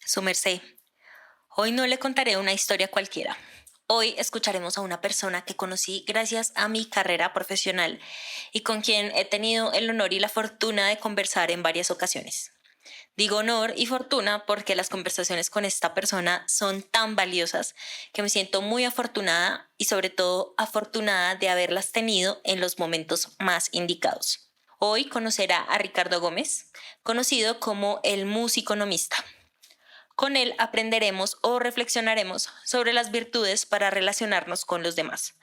Su merced, hoy no le contaré una historia cualquiera. Hoy escucharemos a una persona que conocí gracias a mi carrera profesional y con quien he tenido el honor y la fortuna de conversar en varias ocasiones. Digo honor y fortuna porque las conversaciones con esta persona son tan valiosas que me siento muy afortunada y sobre todo afortunada de haberlas tenido en los momentos más indicados. Hoy conocerá a Ricardo Gómez, conocido como el musiconomista. Con él aprenderemos o reflexionaremos sobre las virtudes para relacionarnos con los demás,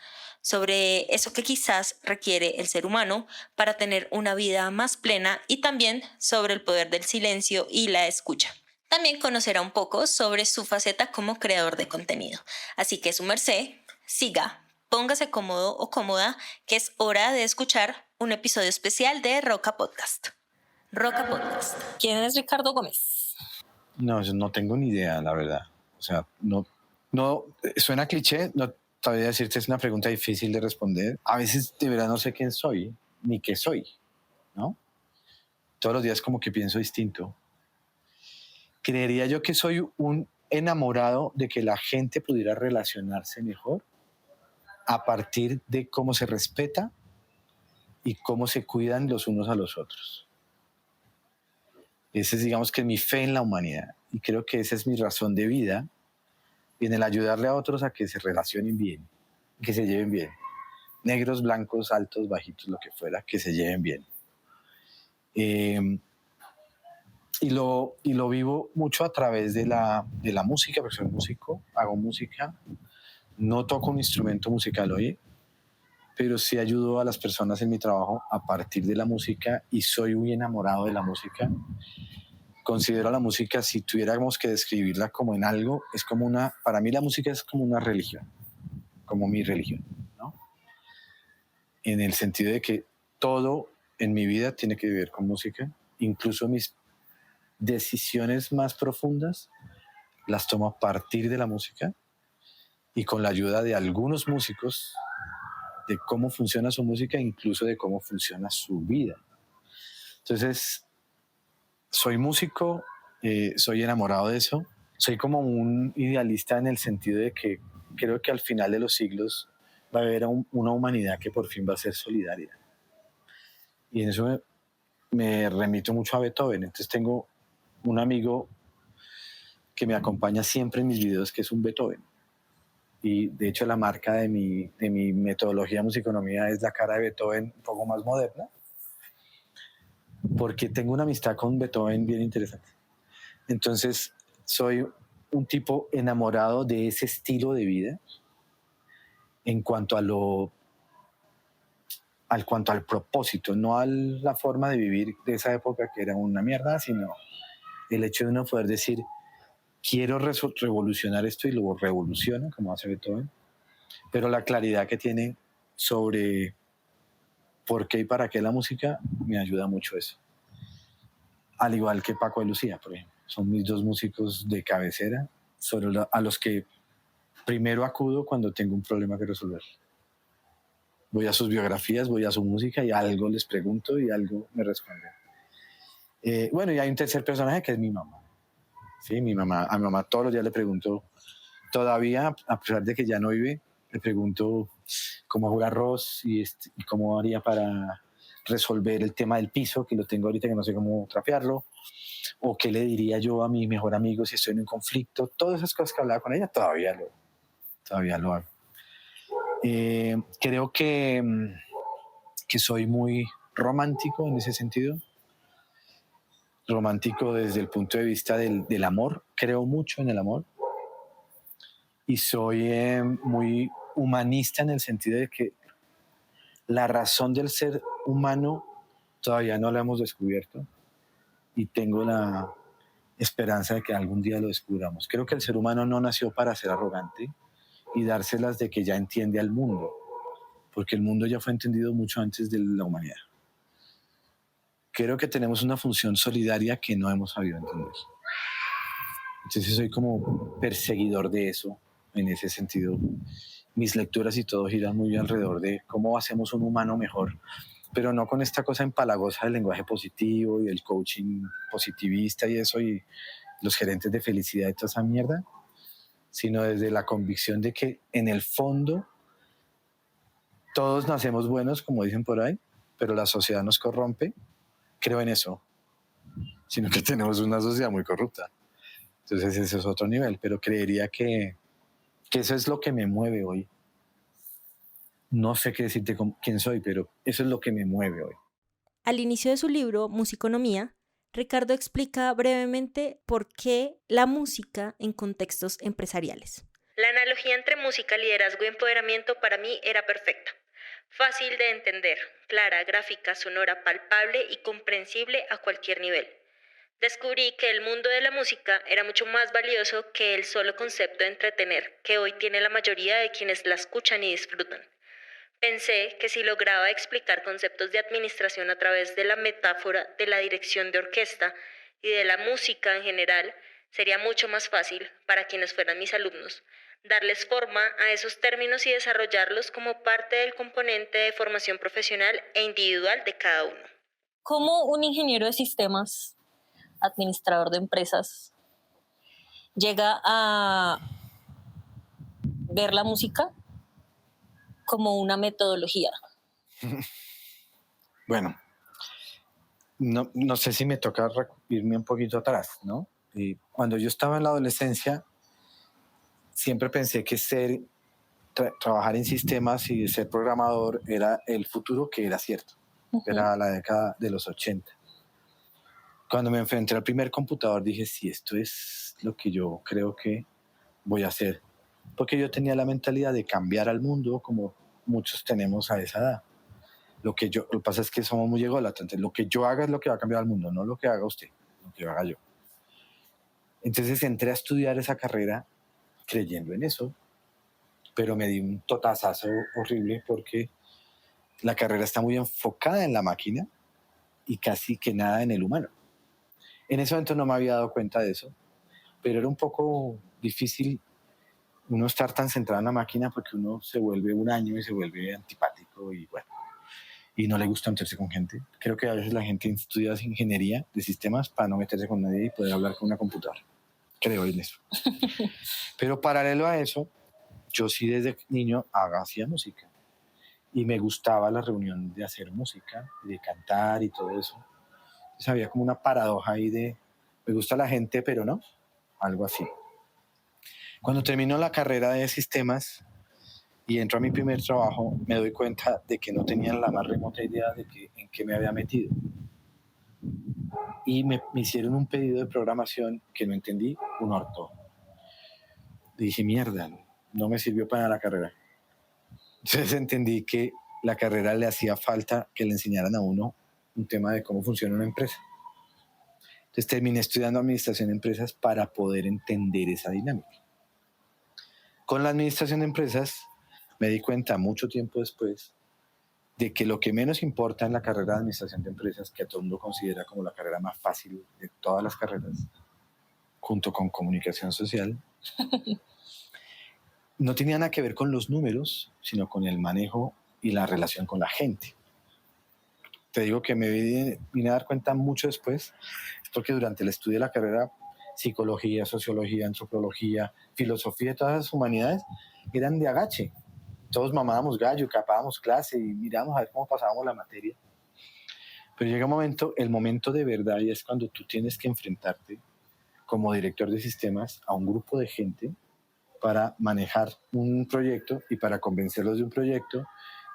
sobre eso que quizás requiere el ser humano para tener una vida más plena y también sobre el poder del silencio y la escucha. También conocerá un poco sobre su faceta como creador de contenido. Así que su merced, siga, póngase cómodo o cómoda, que es hora de escuchar un episodio especial de Roca Podcast. Roca Podcast. ¿Quién es Ricardo Gómez? No, yo no tengo ni idea, la verdad. O sea, no, suena cliché, no sabría decirte, es una pregunta difícil de responder. A veces de verdad no sé quién soy, ni qué soy, ¿no? Todos los días como que pienso distinto. Creería yo que soy un enamorado de que la gente pudiera relacionarse mejor a partir de cómo se respeta y cómo se cuidan los unos a los otros. Esa es, digamos, que mi fe en la humanidad. Y creo que esa es mi razón de vida, y en el ayudarle a otros a que se relacionen bien, que se lleven bien. Negros, blancos, altos, bajitos, lo que fuera, que se lleven bien. Y lo vivo mucho a través de la música, porque soy músico, hago música, no toco un instrumento musical hoy, pero sí ayudo a las personas en mi trabajo a partir de la música y soy muy enamorado de la música. Considero la música, si tuviéramos que describirla como en algo, es como para mí la música es como una religión, como mi religión, ¿no? En el sentido de que todo en mi vida tiene que ver con música, incluso mis decisiones más profundas las tomo a partir de la música y con la ayuda de algunos músicos, de cómo funciona su música, incluso de cómo funciona su vida. Entonces, soy músico, soy enamorado de eso, soy como un idealista en el sentido de que creo que al final de los siglos va a haber una humanidad que por fin va a ser solidaria. Y en eso me remito mucho a Beethoven. Entonces tengo un amigo que me acompaña siempre en mis videos, que es un Beethoven. Y de hecho la marca de mi metodología de musiconomía es la cara de Beethoven un poco más moderna, porque tengo una amistad con Beethoven bien interesante. Entonces soy un tipo enamorado de ese estilo de vida en cuanto al propósito, no a la forma de vivir de esa época que era una mierda, sino el hecho de uno poder decir, quiero revolucionar esto, y lo revoluciona, como hace Beethoven, pero la claridad que tiene sobre por qué y para qué la música me ayuda mucho eso. Al igual que Paco de Lucía, por ejemplo. Son mis dos músicos de cabecera a los que primero acudo cuando tengo un problema que resolver. Voy a sus biografías, voy a su música y algo les pregunto y algo me responden. Bueno, y hay un tercer personaje que es mi mamá. Sí, mi mamá. A mi mamá todos los días le pregunto, todavía, a pesar de que ya no vive, le pregunto cómo hago el arroz y cómo haría para resolver el tema del piso, que lo tengo ahorita que no sé cómo trapearlo, o qué le diría yo a mi mejor amigo si estoy en un conflicto. Todas esas cosas que hablaba con ella todavía lo hago. Creo que soy muy romántico en ese sentido, romántico desde el punto de vista del amor, creo mucho en el amor, y soy muy humanista en el sentido de que la razón del ser humano todavía no la hemos descubierto y tengo la esperanza de que algún día lo descubramos. Creo que el ser humano no nació para ser arrogante y dárselas de que ya entiende al mundo, porque el mundo ya fue entendido mucho antes de la humanidad. Creo que tenemos una función solidaria que no hemos sabido entender. Entonces soy como perseguidor de eso, en ese sentido. Mis lecturas y todo giran muy alrededor de cómo hacemos un humano mejor, pero no con esta cosa empalagosa del lenguaje positivo y del coaching positivista y eso, y los gerentes de felicidad y toda esa mierda, sino desde la convicción de que en el fondo todos nacemos buenos, como dicen por ahí, pero la sociedad nos corrompe. Creo en eso, sino que tenemos una sociedad muy corrupta. Entonces ese es otro nivel, pero creería que eso es lo que me mueve hoy. No sé qué decirte quién soy, pero eso es lo que me mueve hoy. Al inicio de su libro, Musiconomía, Ricardo explica brevemente por qué la música en contextos empresariales. La analogía entre música, liderazgo y empoderamiento para mí era perfecta. Fácil de entender, clara, gráfica, sonora, palpable y comprensible a cualquier nivel. Descubrí que el mundo de la música era mucho más valioso que el solo concepto de entretener, que hoy tiene la mayoría de quienes la escuchan y disfrutan. Pensé que si lograba explicar conceptos de administración a través de la metáfora de la dirección de orquesta y de la música en general, sería mucho más fácil para quienes fueran mis alumnos darles forma a esos términos y desarrollarlos como parte del componente de formación profesional e individual de cada uno. ¿Cómo un ingeniero de sistemas, administrador de empresas, llega a ver la música como una metodología? Bueno, no sé si me toca irme un poquito atrás, ¿no? Y cuando yo estaba en la adolescencia, siempre pensé que trabajar en sistemas y ser programador era el futuro, que era cierto. Era la década de los 80. Cuando me enfrenté al primer computador dije, sí, esto es lo que yo creo que voy a hacer. Porque yo tenía la mentalidad de cambiar al mundo como muchos tenemos a esa edad. Lo que pasa es que somos muy ególatras. Entonces, lo que yo haga es lo que va a cambiar al mundo, no lo que haga usted, lo que haga yo. Entonces entré a estudiar esa carrera creyendo en eso, pero me di un totazazo horrible porque la carrera está muy enfocada en la máquina y casi que nada en el humano. En ese momento no me había dado cuenta de eso, pero era un poco difícil uno estar tan centrado en la máquina porque uno se vuelve un año y se vuelve antipático y bueno, y no le gusta meterse con gente. Creo que a veces la gente estudia ingeniería de sistemas para no meterse con nadie y poder hablar con una computadora. Creo en eso. Pero paralelo a eso, yo sí desde niño hacía música y me gustaba la reunión de hacer música, de cantar y todo eso. Entonces había como una paradoja ahí de me gusta la gente, pero no, algo así. Cuando termino la carrera de sistemas y entro a mi primer trabajo, me doy cuenta de que no tenía la más remota idea de en qué me había metido. Y me hicieron un pedido de programación que no entendí, un orto. Dije, mierda, no me sirvió para la carrera. Entonces entendí que la carrera le hacía falta que le enseñaran a uno un tema de cómo funciona una empresa. Entonces terminé estudiando administración de empresas para poder entender esa dinámica. Con la administración de empresas me di cuenta mucho tiempo después de que lo que menos importa en la carrera de administración de empresas, que a todo el mundo considera como la carrera más fácil de todas las carreras, junto con comunicación social, no tenía nada que ver con los números, sino con el manejo y la relación con la gente. Te digo que me vine a dar cuenta mucho después, es porque durante el estudio de la carrera, psicología, sociología, antropología, filosofía, todas las humanidades, eran de agache. Todos mamábamos gallo, capábamos clase y mirábamos a ver cómo pasábamos la materia. Pero llega un momento, el momento de verdad, y es cuando tú tienes que enfrentarte como director de sistemas a un grupo de gente para manejar un proyecto y para convencerlos de un proyecto,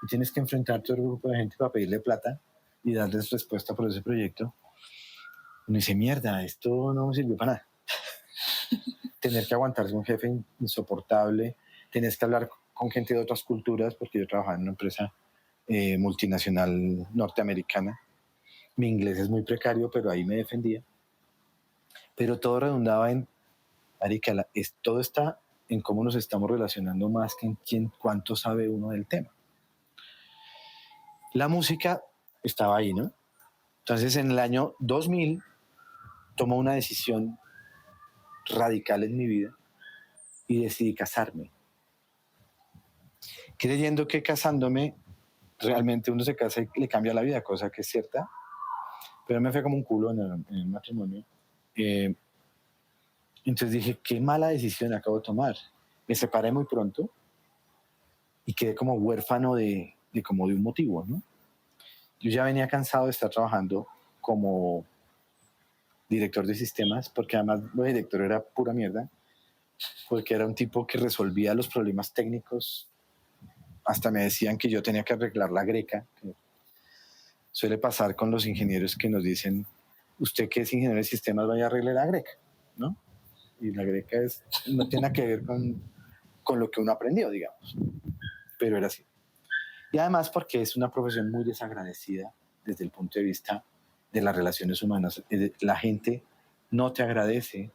y tienes que enfrentarte a un grupo de gente para pedirle plata y darles respuesta por ese proyecto. Uno dice, mierda, esto no me sirvió para nada. Tener que aguantarse un jefe insoportable, tener que hablar con gente de otras culturas, porque yo trabajaba en una empresa multinacional norteamericana. Mi inglés es muy precario, pero ahí me defendía. Pero todo redundaba en, marica, todo está en cómo nos estamos relacionando más que en cuánto sabe uno del tema. La música estaba ahí, ¿no? Entonces, en el año 2000, tomé una decisión radical en mi vida y decidí casarme. Creyendo que casándome, realmente uno se casa y le cambia la vida, cosa que es cierta, pero me fue como un culo en el matrimonio. Entonces dije, qué mala decisión acabo de tomar. Me separé muy pronto y quedé como huérfano como de un motivo, ¿no? Yo ya venía cansado de estar trabajando como director de sistemas, porque además lo de director era pura mierda, porque era un tipo que resolvía los problemas técnicos. Hasta me decían que yo tenía que arreglar la greca, que suele pasar con los ingenieros que nos dicen, usted que es ingeniero de sistemas, vaya a arreglar la greca, ¿no? Y la greca no tiene nada que ver con lo que uno aprendió, digamos, pero era así. Y además porque es una profesión muy desagradecida desde el punto de vista de las relaciones humanas. La gente no te agradece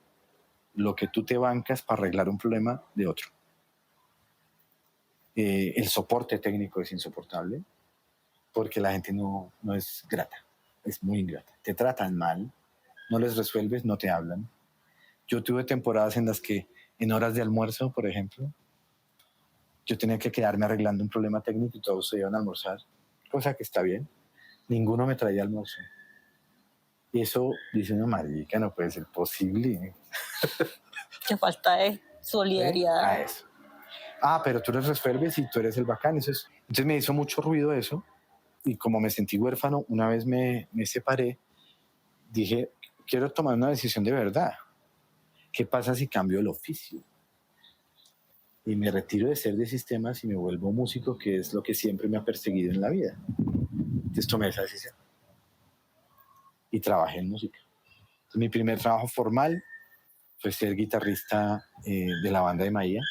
lo que tú te bancas para arreglar un problema de otro. El soporte técnico es insoportable porque la gente no es grata, es muy ingrata. Te tratan mal, no les resuelves, no te hablan. Yo tuve temporadas en las que en horas de almuerzo, por ejemplo, yo tenía que quedarme arreglando un problema técnico y todos se iban a almorzar, cosa que está bien. Ninguno me traía almuerzo. Y eso, dice una marica, no puede ser posible. Qué falta de solidaridad. A eso. Pero tú les resuelves y tú eres el bacán. Entonces me hizo mucho ruido eso. Y como me sentí huérfano, una vez me separé, dije, quiero tomar una decisión de verdad. ¿Qué pasa si cambio el oficio? Y me retiro de ser de sistemas y me vuelvo músico, que es lo que siempre me ha perseguido en la vida. Entonces tomé esa decisión. Y trabajé en música. Entonces, mi primer trabajo formal fue ser guitarrista de la banda de Maía.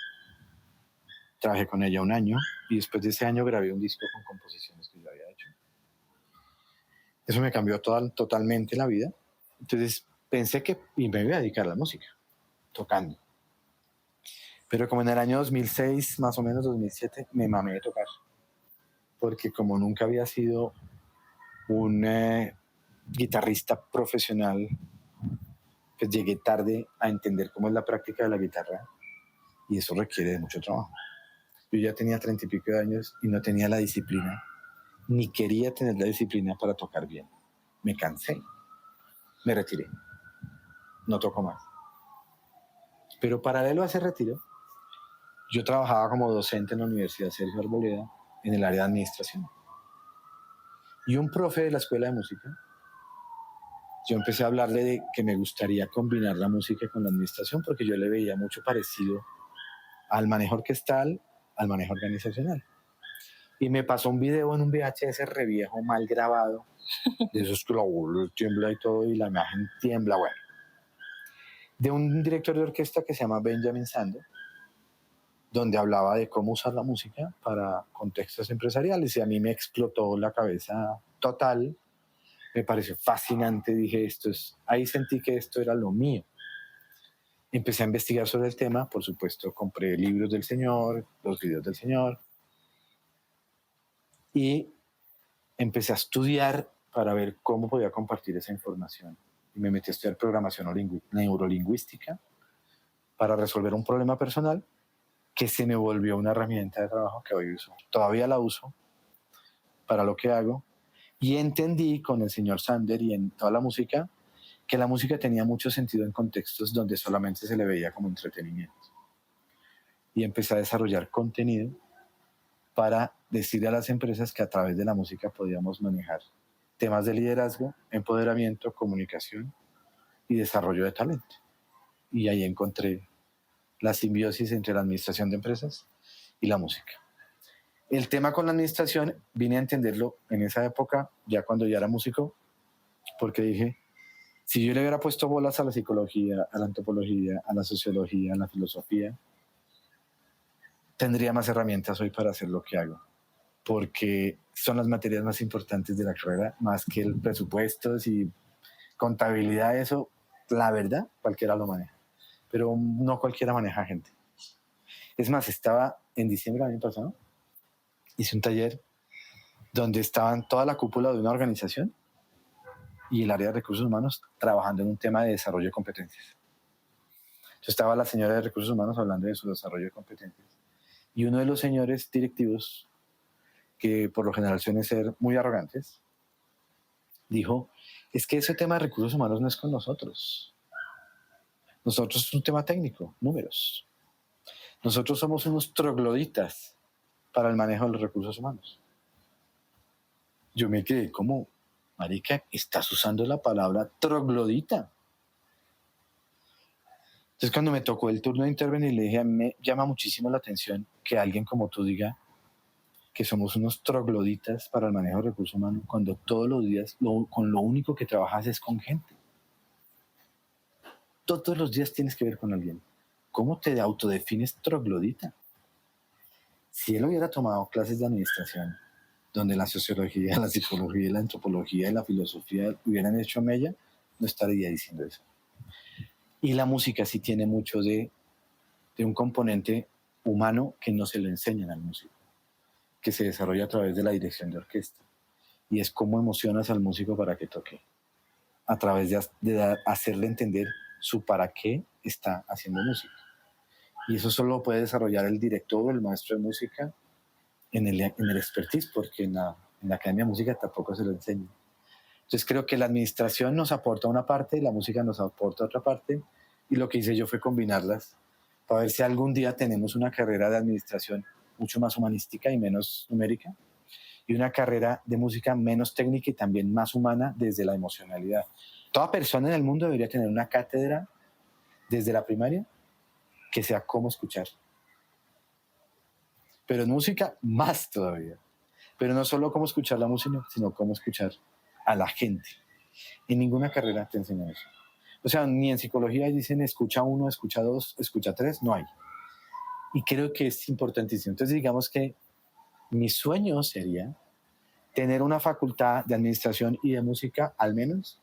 Trabajé con ella un año y después de ese año grabé un disco con composiciones que yo había hecho. Eso me cambió totalmente la vida. Entonces pensé que me iba a dedicar a la música, tocando. Pero como en el año 2006, más o menos 2007, me mamé de tocar. Porque como nunca había sido un guitarrista profesional, pues llegué tarde a entender cómo es la práctica de la guitarra y eso requiere de mucho trabajo. Yo ya tenía 30 y pico de años y no tenía la disciplina, ni quería tener la disciplina para tocar bien. Me cansé, me retiré, no toco más. Pero paralelo a ese retiro, yo trabajaba como docente en la Universidad Sergio Arboleda en el área de administración. Y un profe de la escuela de música, yo empecé a hablarle de que me gustaría combinar la música con la administración porque yo le veía mucho parecido al manejo orquestal, al manejo organizacional. Y me pasó un video en un VHS re viejo, mal grabado, de esos que tiembla y todo, y la imagen tiembla, bueno. De un director de orquesta que se llama Benjamin Sando, donde hablaba de cómo usar la música para contextos empresariales, y a mí me explotó la cabeza total, me pareció fascinante, dije, ahí sentí que esto era lo mío. Empecé a investigar sobre el tema, por supuesto, compré libros del señor, los videos del señor, y empecé a estudiar para ver cómo podía compartir esa información. Y me metí a estudiar programación neurolingüística para resolver un problema personal que se me volvió una herramienta de trabajo que hoy uso. Todavía la uso para lo que hago. Y entendí con el señor Sander y en toda la música que la música tenía mucho sentido en contextos donde solamente se le veía como entretenimiento. Y empecé a desarrollar contenido para decirle a las empresas que a través de la música podíamos manejar temas de liderazgo, empoderamiento, comunicación y desarrollo de talento. Y ahí encontré la simbiosis entre la administración de empresas y la música. El tema con la administración vine a entenderlo en esa época, ya cuando ya era músico, porque dije, si yo le hubiera puesto bolas a la psicología, a la antropología, a la sociología, a la filosofía, tendría más herramientas hoy para hacer lo que hago, porque son las materias más importantes de la carrera, más que el presupuesto y contabilidad, eso, la verdad, cualquiera lo maneja, pero no cualquiera maneja gente. Es más, estaba en diciembre del año pasado, hice un taller donde estaban toda la cúpula de una organización y el área de recursos humanos trabajando en un tema de desarrollo de competencias. Entonces estaba la señora de recursos humanos hablando de su desarrollo de competencias y uno de los señores directivos, que por lo general suelen ser muy arrogantes, dijo, es que ese tema de recursos humanos no es con nosotros. Nosotros es un tema técnico, números. Nosotros somos unos trogloditas para el manejo de los recursos humanos. Yo me quedé como, marica, estás usando la palabra troglodita. Entonces cuando me tocó el turno de intervenir, le dije, me llama muchísimo la atención que alguien como tú diga que somos unos trogloditas para el manejo de recursos humanos cuando todos los días con lo único que trabajas es con gente. Todos los días tienes que ver con alguien. ¿Cómo te autodefines troglodita? Si él hubiera tomado clases de administración, donde la sociología, la psicología, la antropología y la filosofía hubieran hecho mella, no estaría diciendo eso. Y la música sí tiene mucho de un componente humano que no se le enseñan al músico, que se desarrolla a través de la dirección de orquesta. Y es cómo emocionas al músico para que toque, a través de hacerle entender su para qué está haciendo música. Y eso solo lo puede desarrollar el director o el maestro de música en el expertise, porque en la Academia de Música tampoco se lo enseña. Entonces creo que la administración nos aporta una parte, la música nos aporta otra parte, y lo que hice yo fue combinarlas para ver si algún día tenemos una carrera de administración mucho más humanística y menos numérica, y una carrera de música menos técnica y también más humana desde la emocionalidad. Toda persona en el mundo debería tener una cátedra desde la primaria que sea cómo escuchar. Pero en música más todavía. Pero no solo cómo escuchar la música, sino cómo escuchar a la gente. En ninguna carrera te enseñan eso. O sea, ni en psicología dicen escucha 1, escucha 2, escucha 3, no hay. Y creo que es importantísimo. Entonces digamos que mi sueño sería tener una facultad de administración y de música, al menos,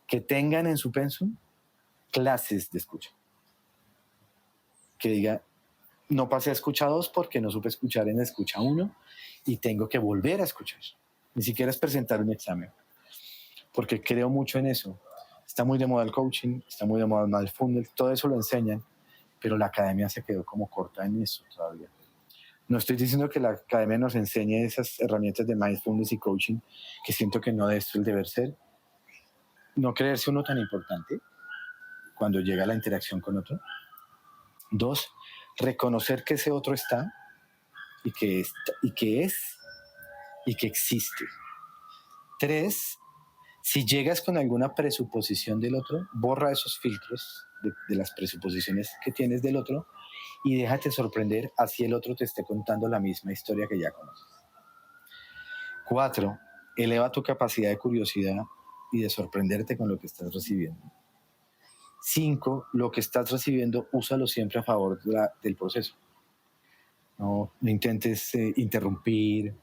que tengan en su pensum clases de escucha. Que diga, no pasé a escucha 2 porque no supe escuchar en escucha 1 y tengo que volver a escuchar. Ni siquiera es presentar un examen, porque creo mucho en eso. Está muy de moda el coaching, está muy de moda el mindfulness, todo eso lo enseñan, pero la academia se quedó como corta en eso todavía. No estoy diciendo que la academia nos enseñe esas herramientas de mindfulness y coaching, que siento que no es el deber ser. No creerse uno tan importante cuando llega la interacción con otro. 2, reconocer que ese otro está y que existe. 3, si llegas con alguna presuposición del otro, borra esos filtros de las presuposiciones que tienes del otro y déjate sorprender así el otro te esté contando la misma historia que ya conoces. 4, eleva tu capacidad de curiosidad y de sorprenderte con lo que estás recibiendo. 5, lo que estás recibiendo, úsalo siempre a favor del proceso. No intentes interrumpir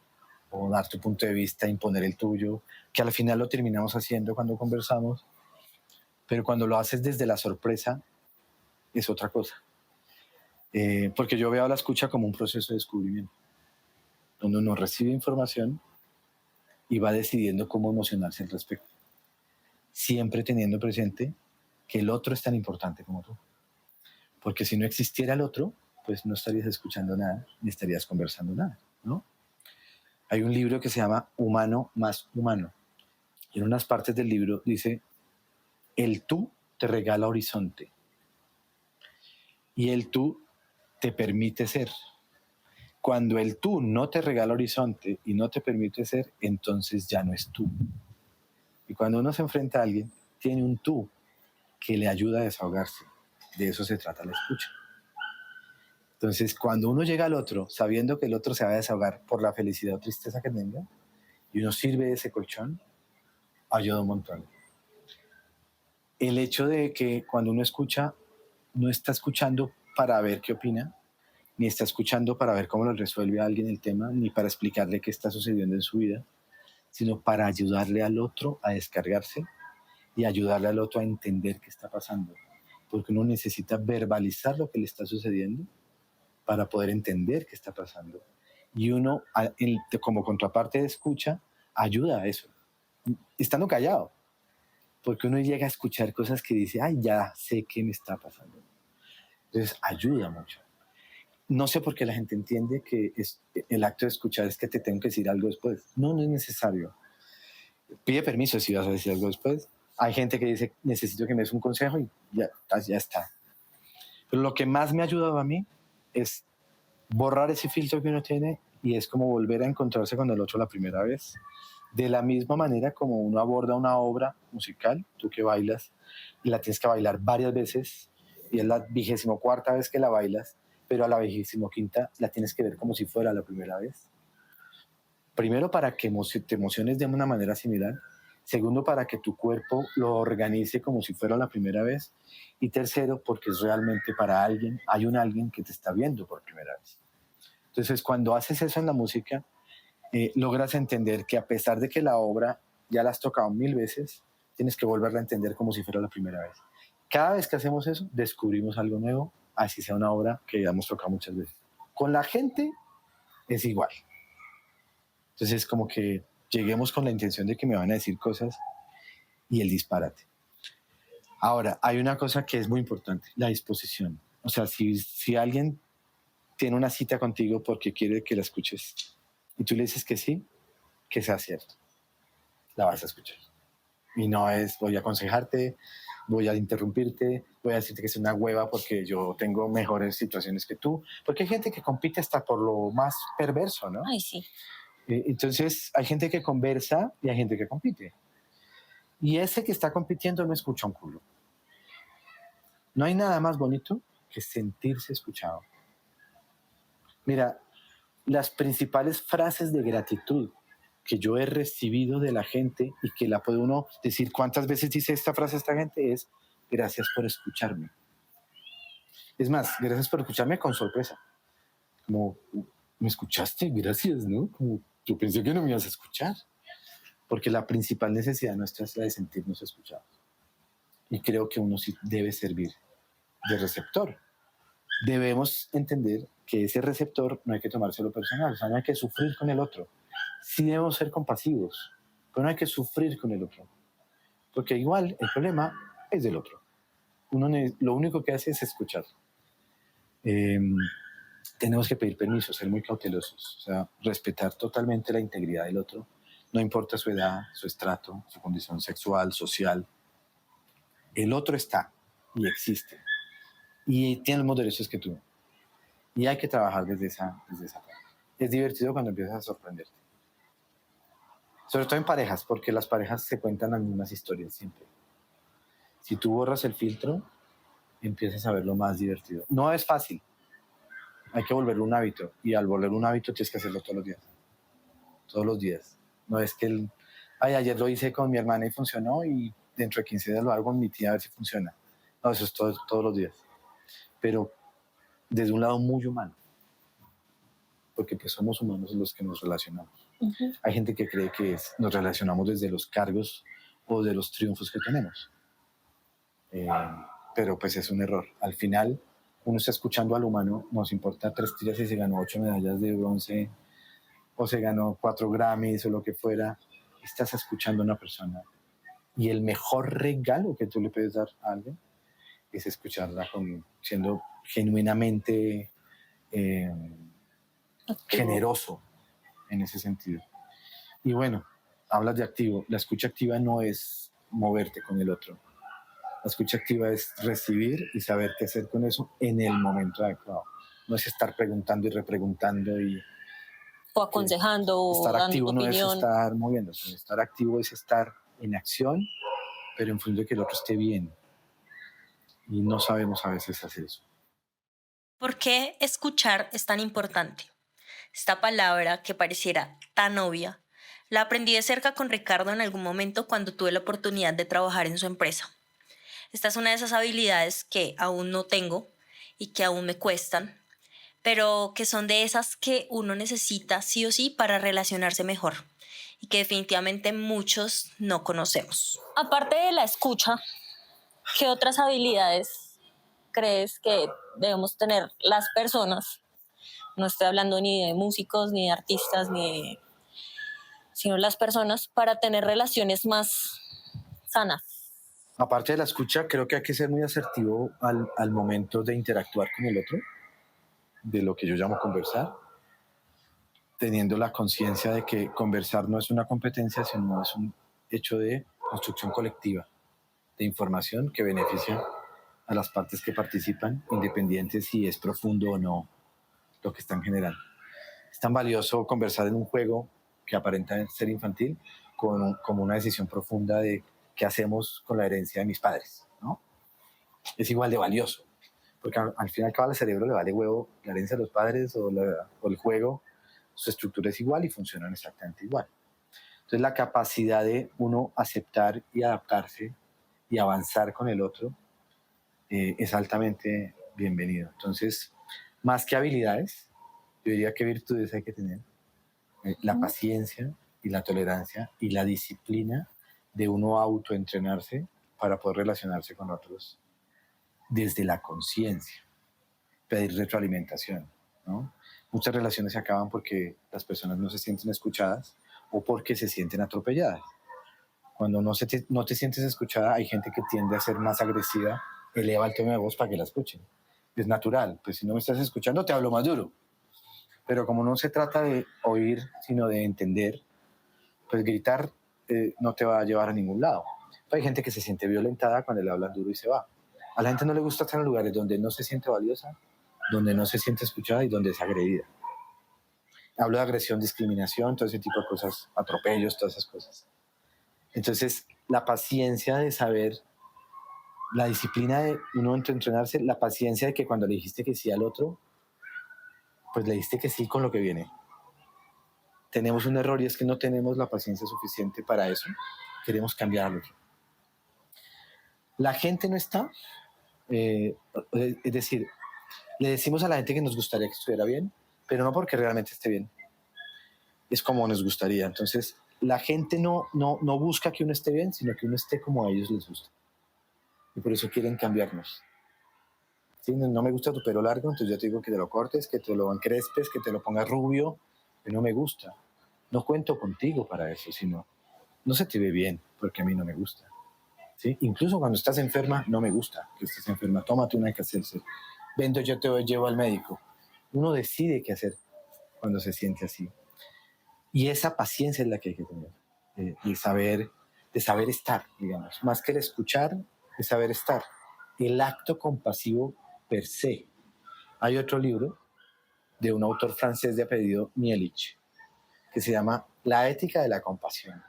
o dar tu punto de vista, imponer el tuyo, que al final lo terminamos haciendo cuando conversamos, pero cuando lo haces desde la sorpresa es otra cosa. Porque yo veo la escucha como un proceso de descubrimiento, donde uno recibe información y va decidiendo cómo emocionarse al respecto, siempre teniendo presente que el otro es tan importante como tú. Porque si no existiera el otro, pues no estarías escuchando nada, ni estarías conversando nada, ¿no? Hay un libro que se llama Humano más Humano. Y en unas partes del libro dice, el tú te regala horizonte. Y el tú te permite ser. Cuando el tú no te regala horizonte y no te permite ser, entonces ya no es tú. Y cuando uno se enfrenta a alguien, tiene un tú que le ayuda a desahogarse. De eso se trata la escucha. Entonces, cuando uno llega al otro, sabiendo que el otro se va a desahogar por la felicidad o tristeza que tenga, y uno sirve ese colchón, ayuda un montón. El hecho de que cuando uno escucha, no está escuchando para ver qué opina, ni está escuchando para ver cómo lo resuelve a alguien el tema, ni para explicarle qué está sucediendo en su vida, sino para ayudarle al otro a descargarse y ayudarle al otro a entender qué está pasando. Porque uno necesita verbalizar lo que le está sucediendo para poder entender qué está pasando. Y uno, como contraparte de escucha, ayuda a eso, estando callado. Porque uno llega a escuchar cosas que dice, ay, ya sé qué me está pasando. Entonces, ayuda mucho. No sé por qué la gente entiende que el acto de escuchar es que te tengo que decir algo después. No, no es necesario. Pide permiso si vas a decir algo después, Hay gente que dice, necesito que me des un consejo y ya está. Pero lo que más me ha ayudado a mí es borrar ese filtro que uno tiene y es como volver a encontrarse con el otro la primera vez. De la misma manera como uno aborda una obra musical, tú que bailas, y la tienes que bailar varias veces, y es la 24ª vez que la bailas, pero a la 25ª la tienes que ver como si fuera la primera vez. Primero, para que te emociones de una manera similar. Segundo, para que tu cuerpo lo organice como si fuera la primera vez. Y tercero, porque es realmente para alguien, hay un alguien que te está viendo por primera vez. Entonces, cuando haces eso en la música, logras entender que a pesar de que la obra ya la has tocado 1000 veces, tienes que volverla a entender como si fuera la primera vez. Cada vez que hacemos eso, descubrimos algo nuevo, así sea una obra que ya hemos tocado muchas veces. Con la gente es igual. Entonces, como que lleguemos con la intención de que me van a decir cosas y el disparate. Ahora, hay una cosa que es muy importante, la disposición. O sea, si alguien tiene una cita contigo porque quiere que la escuches y tú le dices que sí, que sea cierto, la vas a escuchar. Y no es voy a aconsejarte, voy a interrumpirte, voy a decirte que es una hueva porque yo tengo mejores situaciones que tú. Porque hay gente que compite hasta por lo más perverso, ¿no? Ay, sí. Entonces, hay gente que conversa y hay gente que compite. Y ese que está compitiendo no escucha un culo. No hay nada más bonito que sentirse escuchado. Mira, las principales frases de gratitud que yo he recibido de la gente y que la puede uno decir cuántas veces dice esta frase esta gente es gracias por escucharme. Es más, gracias por escucharme con sorpresa. Como, ¿me escuchaste? Gracias, ¿no? Como, yo pensé que no me ibas a escuchar. Porque la principal necesidad nuestra es la de sentirnos escuchados. Y creo que uno sí debe servir de receptor. Debemos entender que ese receptor no hay que tomárselo personal, o sea, no hay que sufrir con el otro. Sí debemos ser compasivos, pero no hay que sufrir con el otro. Porque igual el problema es del otro. Lo único que hace es escuchar. Tenemos que pedir permiso, ser muy cautelosos, o sea, respetar totalmente la integridad del otro. No importa su edad, su estrato, su condición sexual, social. El otro está y existe. Y tiene los mismos derechos que tú. Y hay que trabajar desde esa parte. Es divertido cuando empiezas a sorprenderte. Sobre todo en parejas, porque las parejas se cuentan las mismas historias siempre. Si tú borras el filtro, empiezas a ver lo más divertido. No es fácil. Hay que volverlo un hábito. Y al volverlo un hábito tienes que hacerlo todos los días. Todos los días. No es que ayer lo hice con mi hermana y funcionó y dentro de 15 días lo hago con mi tía a ver si funciona. No, eso es todos los días. Pero desde un lado muy humano. Porque pues somos humanos los que nos relacionamos. Uh-huh. Hay gente que cree que nos relacionamos desde los cargos o de los triunfos que tenemos. Pero pues es un error. Al final, uno está escuchando al humano, nos importa 3 tiras si se ganó 8 medallas de bronce o se ganó 4 Grammys o lo que fuera. Estás escuchando a una persona. Y el mejor regalo que tú le puedes dar a alguien es escucharla siendo genuinamente generoso en ese sentido. Y bueno, hablas de activo. La escucha activa no es moverte con el otro. La escucha activa es recibir y saber qué hacer con eso en el momento adecuado. No es estar preguntando y repreguntando o aconsejando o estar dando activo opinión. No es estar moviéndose. Estar activo es estar en acción, pero en función de que el otro esté bien. Y no sabemos a veces hacer eso. ¿Por qué escuchar es tan importante? Esta palabra que pareciera tan obvia, la aprendí de cerca con Ricardo en algún momento cuando tuve la oportunidad de trabajar en su empresa. Esta es una de esas habilidades que aún no tengo y que aún me cuestan, pero que son de esas que uno necesita sí o sí para relacionarse mejor y que definitivamente muchos no conocemos. Aparte de la escucha, ¿qué otras habilidades crees que debemos tener las personas? No estoy hablando ni de músicos, ni de artistas, sino las personas para tener relaciones más sanas. Aparte de la escucha, creo que hay que ser muy asertivo al momento de interactuar con el otro, de lo que yo llamo conversar, teniendo la conciencia de que conversar no es una competencia, sino es un hecho de construcción colectiva. de información que beneficia a las partes que participan, independiente si es profundo o no lo que están generando. Es tan valioso conversar en un juego que aparenta ser infantil como una decisión profunda de qué hacemos con la herencia de mis padres, ¿no? Es igual de valioso, porque al final al cerebro le vale huevo la herencia de los padres o el juego, su estructura es igual y funcionan exactamente igual. Entonces la capacidad de uno aceptar y adaptarse y avanzar con el otro es altamente bienvenido. Entonces, más que habilidades, yo diría que virtudes hay que tener. La paciencia y la tolerancia y la disciplina de uno autoentrenarse para poder relacionarse con otros desde la conciencia, pedir retroalimentación, ¿no? Muchas relaciones se acaban porque las personas no se sienten escuchadas o porque se sienten atropelladas. Cuando no te sientes escuchada, hay gente que tiende a ser más agresiva, eleva el tono de voz para que la escuchen. Es natural, pues si no me estás escuchando te hablo más duro. Pero como no se trata de oír, sino de entender, pues gritar no te va a llevar a ningún lado. Hay gente que se siente violentada cuando le hablan duro y se va. A la gente no le gusta estar en lugares donde no se siente valiosa, donde no se siente escuchada y donde es agredida. Hablo de agresión, discriminación, todo ese tipo de cosas, atropellos, todas esas cosas. Entonces, la paciencia de saber, la disciplina de uno entrenarse, la paciencia de que cuando le dijiste que sí al otro, pues le dijiste que sí con lo que viene. Tenemos un error y es que no tenemos la paciencia suficiente para eso. Queremos cambiarlo. La gente no está, es decir, le decimos a la gente que nos gustaría que estuviera bien, pero no porque realmente esté bien. Es como nos gustaría. Entonces, la gente no busca que uno esté bien, sino que uno esté como a ellos les gusta. Y por eso quieren cambiarnos. ¿Sí? No me gusta tu pelo largo, entonces yo te digo que te lo cortes, que te lo encrespes, que te lo pongas rubio, que no me gusta. No cuento contigo para eso, sino no se te ve bien, porque a mí no me gusta. ¿Sí? Incluso cuando estás enferma, no me gusta que estés enferma. Tómate una que hacerse. Vendo, yo te llevo al médico. Uno decide qué hacer cuando se siente así. Y esa paciencia es la que hay que tener. De saber estar, digamos. Más que el escuchar, es saber estar. El acto compasivo per se. Hay otro libro de un autor francés de apellido Mielich que se llama La ética de la compasión.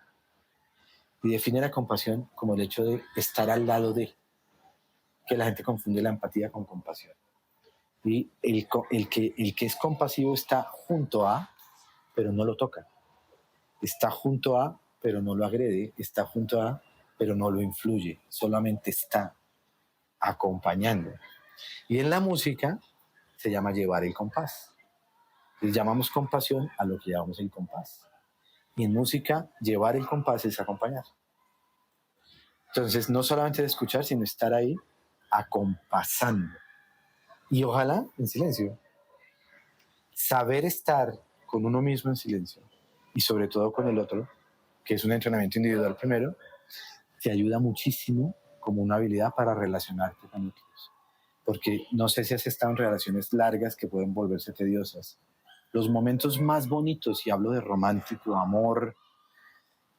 Y define la compasión como el hecho de estar al lado de, que la gente confunde la empatía con compasión. Y el que es compasivo está junto a, pero no lo toca. Está junto a, pero no lo agrede. Está junto a, pero no lo influye. Solamente está acompañando. Y en la música se llama llevar el compás. Les llamamos compasión a lo que llamamos el compás. Y en música, llevar el compás es acompañar. Entonces, no solamente de escuchar, sino estar ahí acompasando. Y ojalá en silencio. Saber estar con uno mismo en silencio y sobre todo con el otro, que es un entrenamiento individual primero, te ayuda muchísimo como una habilidad para relacionarte con otros. Porque no sé si has estado en relaciones largas que pueden volverse tediosas. Los momentos más bonitos, y hablo de romántico, amor,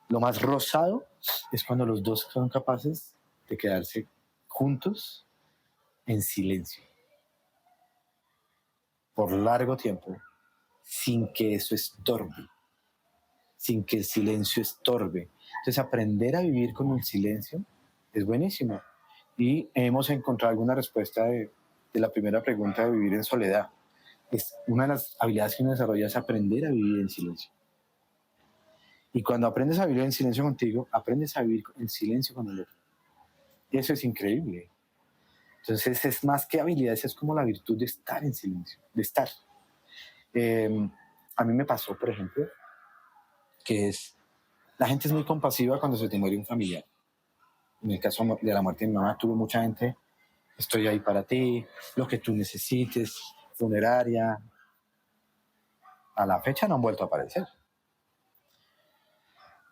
lo más rosado es cuando los dos son capaces de quedarse juntos en silencio por largo tiempo, sin que eso estorbe, sin que el silencio estorbe. Entonces, aprender a vivir con el silencio es buenísimo. Y hemos encontrado alguna respuesta de la primera pregunta de vivir en soledad. Es una de las habilidades que uno desarrolla es aprender a vivir en silencio. Y cuando aprendes a vivir en silencio contigo, aprendes a vivir en silencio con el otro. Y eso es increíble. Entonces es más que habilidades, es como la virtud de estar en silencio, de estar. A mí me pasó, por ejemplo, la gente es muy compasiva cuando se te muere un familiar. En el caso de la muerte de mi mamá, tuve mucha gente, estoy ahí para ti, lo que tú necesites, funeraria. A la fecha no han vuelto a aparecer.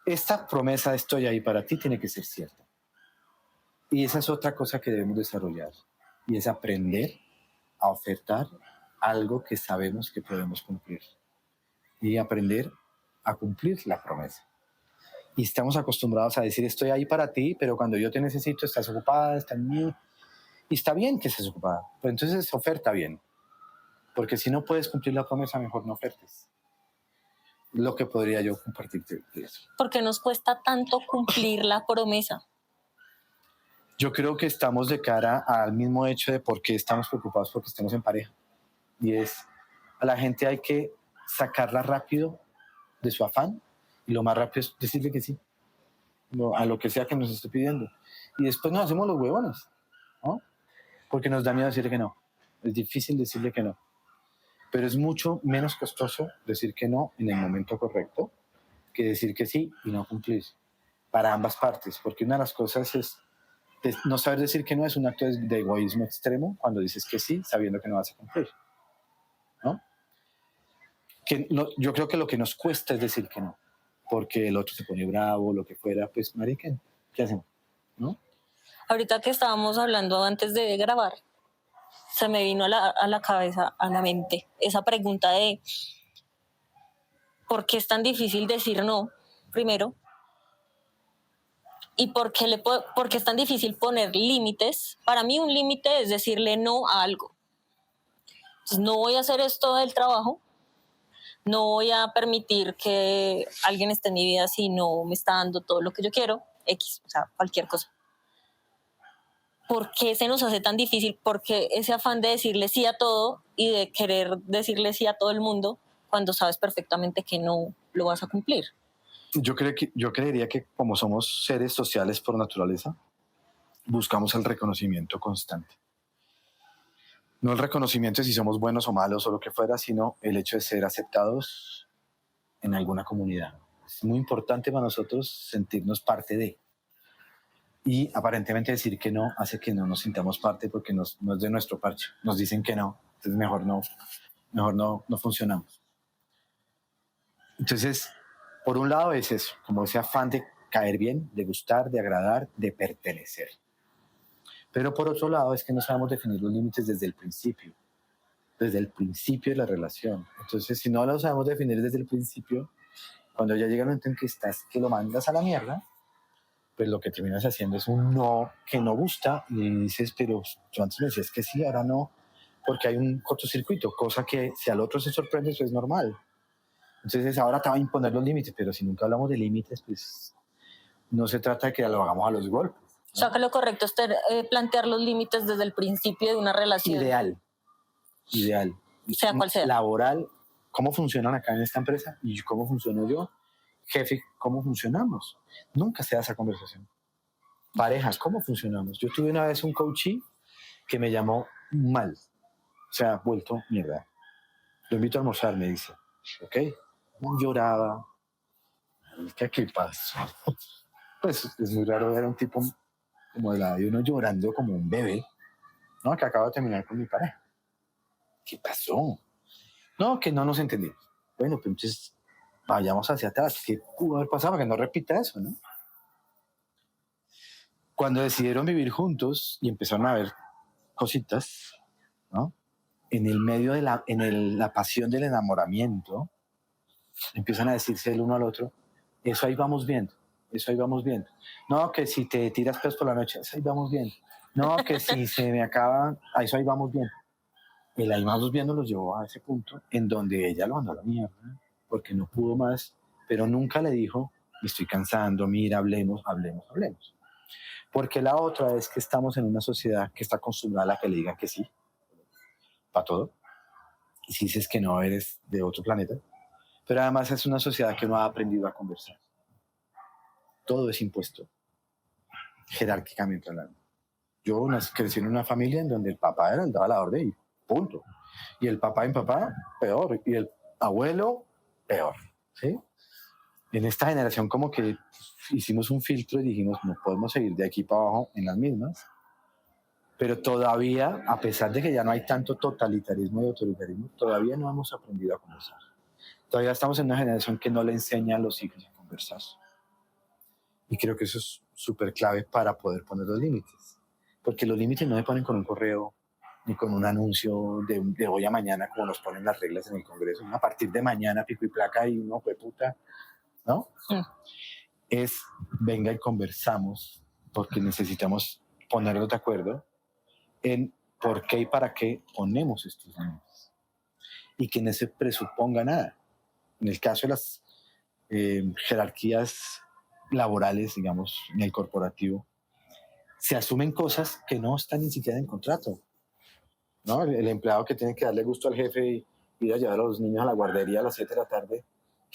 Esta promesa de estoy ahí para ti tiene que ser cierta. Y esa es otra cosa que debemos desarrollar, y es aprender a ofertar algo que sabemos que podemos cumplir y aprender a cumplir la promesa. Y estamos acostumbrados a decir, estoy ahí para ti, pero cuando yo te necesito estás ocupada, estás en mí. Y está bien que estés ocupada, pero entonces oferta bien. Porque si no puedes cumplir la promesa, mejor no ofertes. Lo que podría yo compartirte de eso. ¿Por qué nos cuesta tanto cumplir la promesa? Yo creo que estamos de cara al mismo hecho de por qué estamos preocupados porque estemos en pareja. Y es, a la gente hay que sacarla rápido de su afán y lo más rápido es decirle que sí, a lo que sea que nos esté pidiendo. Y después nos hacemos los huevones, ¿no? Porque nos da miedo decirle que no. Es difícil decirle que no. Pero es mucho menos costoso decir que no en el momento correcto que decir que sí y no cumplir. Para ambas partes. Porque una de las cosas es no saber decir que no es un acto de egoísmo extremo cuando dices que sí sabiendo que no vas a cumplir, ¿no? Yo creo que lo que nos cuesta es decir que no. Porque el otro se pone bravo, lo que fuera, pues, marica, ¿qué hacemos? ¿No? Ahorita que estábamos hablando antes de grabar, se me vino a la cabeza, a la mente, esa pregunta de ¿por qué es tan difícil decir no, primero? ¿Y por qué es tan difícil poner límites? Para mí un límite es decirle no a algo. Entonces, no voy a hacer esto del trabajo, no voy a permitir que alguien esté en mi vida si no me está dando todo lo que yo quiero, X, o sea, cualquier cosa. ¿Por qué se nos hace tan difícil? Porque ese afán de decirle sí a todo y de querer decirle sí a todo el mundo cuando sabes perfectamente que no lo vas a cumplir. Yo creería que como somos seres sociales por naturaleza, buscamos el reconocimiento constante. No el reconocimiento de si somos buenos o malos o lo que fuera, sino el hecho de ser aceptados en alguna comunidad. Es muy importante para nosotros sentirnos parte de. Y aparentemente decir que no hace que no nos sintamos parte porque no es de nuestro parche. Nos dicen que no, entonces mejor no funcionamos. Entonces, por un lado es eso, como ese afán de caer bien, de gustar, de agradar, de pertenecer. Pero por otro lado es que no sabemos definir los límites desde el principio de la relación. Entonces, si no lo sabemos definir desde el principio, cuando ya llega el momento en que que lo mandas a la mierda, pues lo que terminas haciendo es un no que no gusta y dices, pero yo antes me decías que sí, ahora no, porque hay un cortocircuito, cosa que si al otro se sorprende, eso es normal. Entonces ahora te va a imponer los límites, pero si nunca hablamos de límites, pues no se trata de que lo hagamos a los golpes, ¿no? O sea que lo correcto es plantear los límites desde el principio de una relación. Ideal. Sea cual sea. Laboral, cómo funcionan acá en esta empresa y cómo funciono yo. Jefe, ¿cómo funcionamos? Nunca se da esa conversación. Parejas, ¿cómo funcionamos? Yo tuve una vez un coachee que me llamó mal. O sea, vuelto mierda. Lo invito a almorzar, me dice. ¿Ok? Lloraba. ¿Qué pasó? Pues es muy raro ver a un tipo como de la de uno llorando como un bebé. No, que acabo de terminar con mi pareja. ¿Qué pasó? No, que no nos entendimos. Bueno, pues entonces vayamos hacia atrás. ¿Qué pudo haber pasado? Para que no repita eso, ¿no? Cuando decidieron vivir juntos y empezaron a ver cositas, ¿no? En el medio de la pasión del enamoramiento, empiezan a decirse el uno al otro, eso ahí vamos viendo. No, que si te tiras pedos por la noche, eso ahí vamos viendo. No, que si se me acaba, eso ahí vamos viendo. El ahí vamos viendo los llevó a ese punto en donde ella lo mandó a la mierda, porque no pudo más, pero nunca le dijo, me estoy cansando, mira, hablemos. Porque la otra es que estamos en una sociedad que está acostumbrada a que le digan que sí, para todo. Y si dices que no, eres de otro planeta. Pero además es una sociedad que no ha aprendido a conversar. Todo es impuesto, jerárquicamente hablando. Yo crecí en una familia en donde el papá era el daba la orden y punto. Y el papá y mi papá, peor. Y el abuelo, peor. ¿Sí? En esta generación como que hicimos un filtro y dijimos, no podemos seguir de aquí para abajo en las mismas. Pero todavía, a pesar de que ya no hay tanto totalitarismo y autoritarismo, todavía no hemos aprendido a conversar. Todavía estamos en una generación que no le enseña a los hijos a conversar. Y creo que eso es súper clave para poder poner los límites. Porque los límites no se ponen con un correo ni con un anuncio de hoy a mañana, como nos ponen las reglas en el Congreso. A partir de mañana, pico y placa, y uno fue puta, ¿no? es venga y conversamos porque necesitamos ponernos de acuerdo en por qué y para qué ponemos estos límites y que no se presuponga nada. En el caso de las jerarquías laborales, digamos, en el corporativo, se asumen cosas que no están ni siquiera en contrato, ¿no? El empleado que tiene que darle gusto al jefe y ir a llevar a los niños a la guardería a las 7 de la tarde,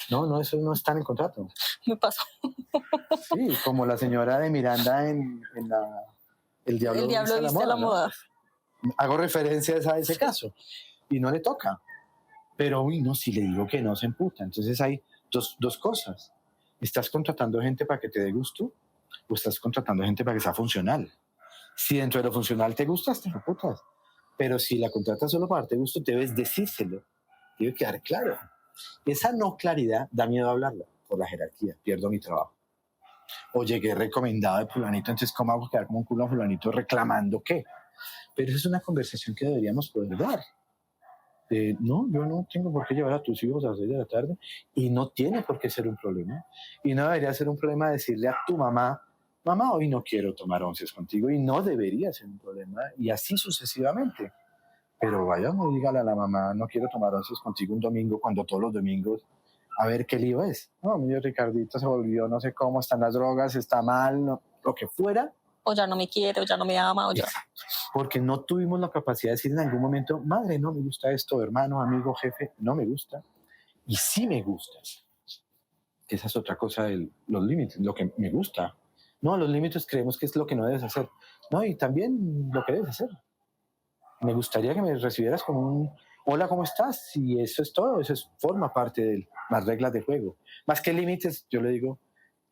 no, eso no está en el contrato. Me pasó. Sí, como la señora de Miranda en El Diablo, viste a la moda. ¿no? Hago referencias a ese caso y no le toca. Pero, uy, no, si le digo que no, se emputa. Entonces hay dos cosas. ¿Estás contratando gente para que te dé gusto o estás contratando gente para que sea funcional? Si dentro de lo funcional te gustas, te emputas. Pero si la contratas solo para darte gusto, debes decírselo. Debe quedar claro. Esa no claridad da miedo hablarla por la jerarquía. Pierdo mi trabajo. O llegué recomendado de fulanito, entonces ¿cómo hago quedar como un culo a fulanito reclamando qué? Pero esa es una conversación que deberíamos poder dar. No, yo no tengo por qué llevar a tus hijos a las 6 de la tarde y no tiene por qué ser un problema. Y no debería ser un problema decirle a tu mamá, mamá, hoy no quiero tomar onces contigo, y no debería ser un problema, y así sucesivamente. Pero vaya, no dígale a la mamá, no quiero tomar onces contigo un domingo cuando todos los domingos, a ver qué lío es. No, mi Ricardito se volvió, no sé cómo, están las drogas, está mal, no, lo que fuera. O ya no me quiere, o ya no me ama, o ya. Exacto. Porque no tuvimos la capacidad de decir en algún momento, madre, no me gusta esto, hermano, amigo, jefe, no me gusta. Y sí me gusta. Esa es otra cosa de los límites, lo que me gusta. No, los límites creemos que es lo que no debes hacer. No, y también lo que debes hacer. Me gustaría que me recibieras como un hola, ¿cómo estás? Y eso es todo, forma parte de las reglas de juego. Más que límites, yo le digo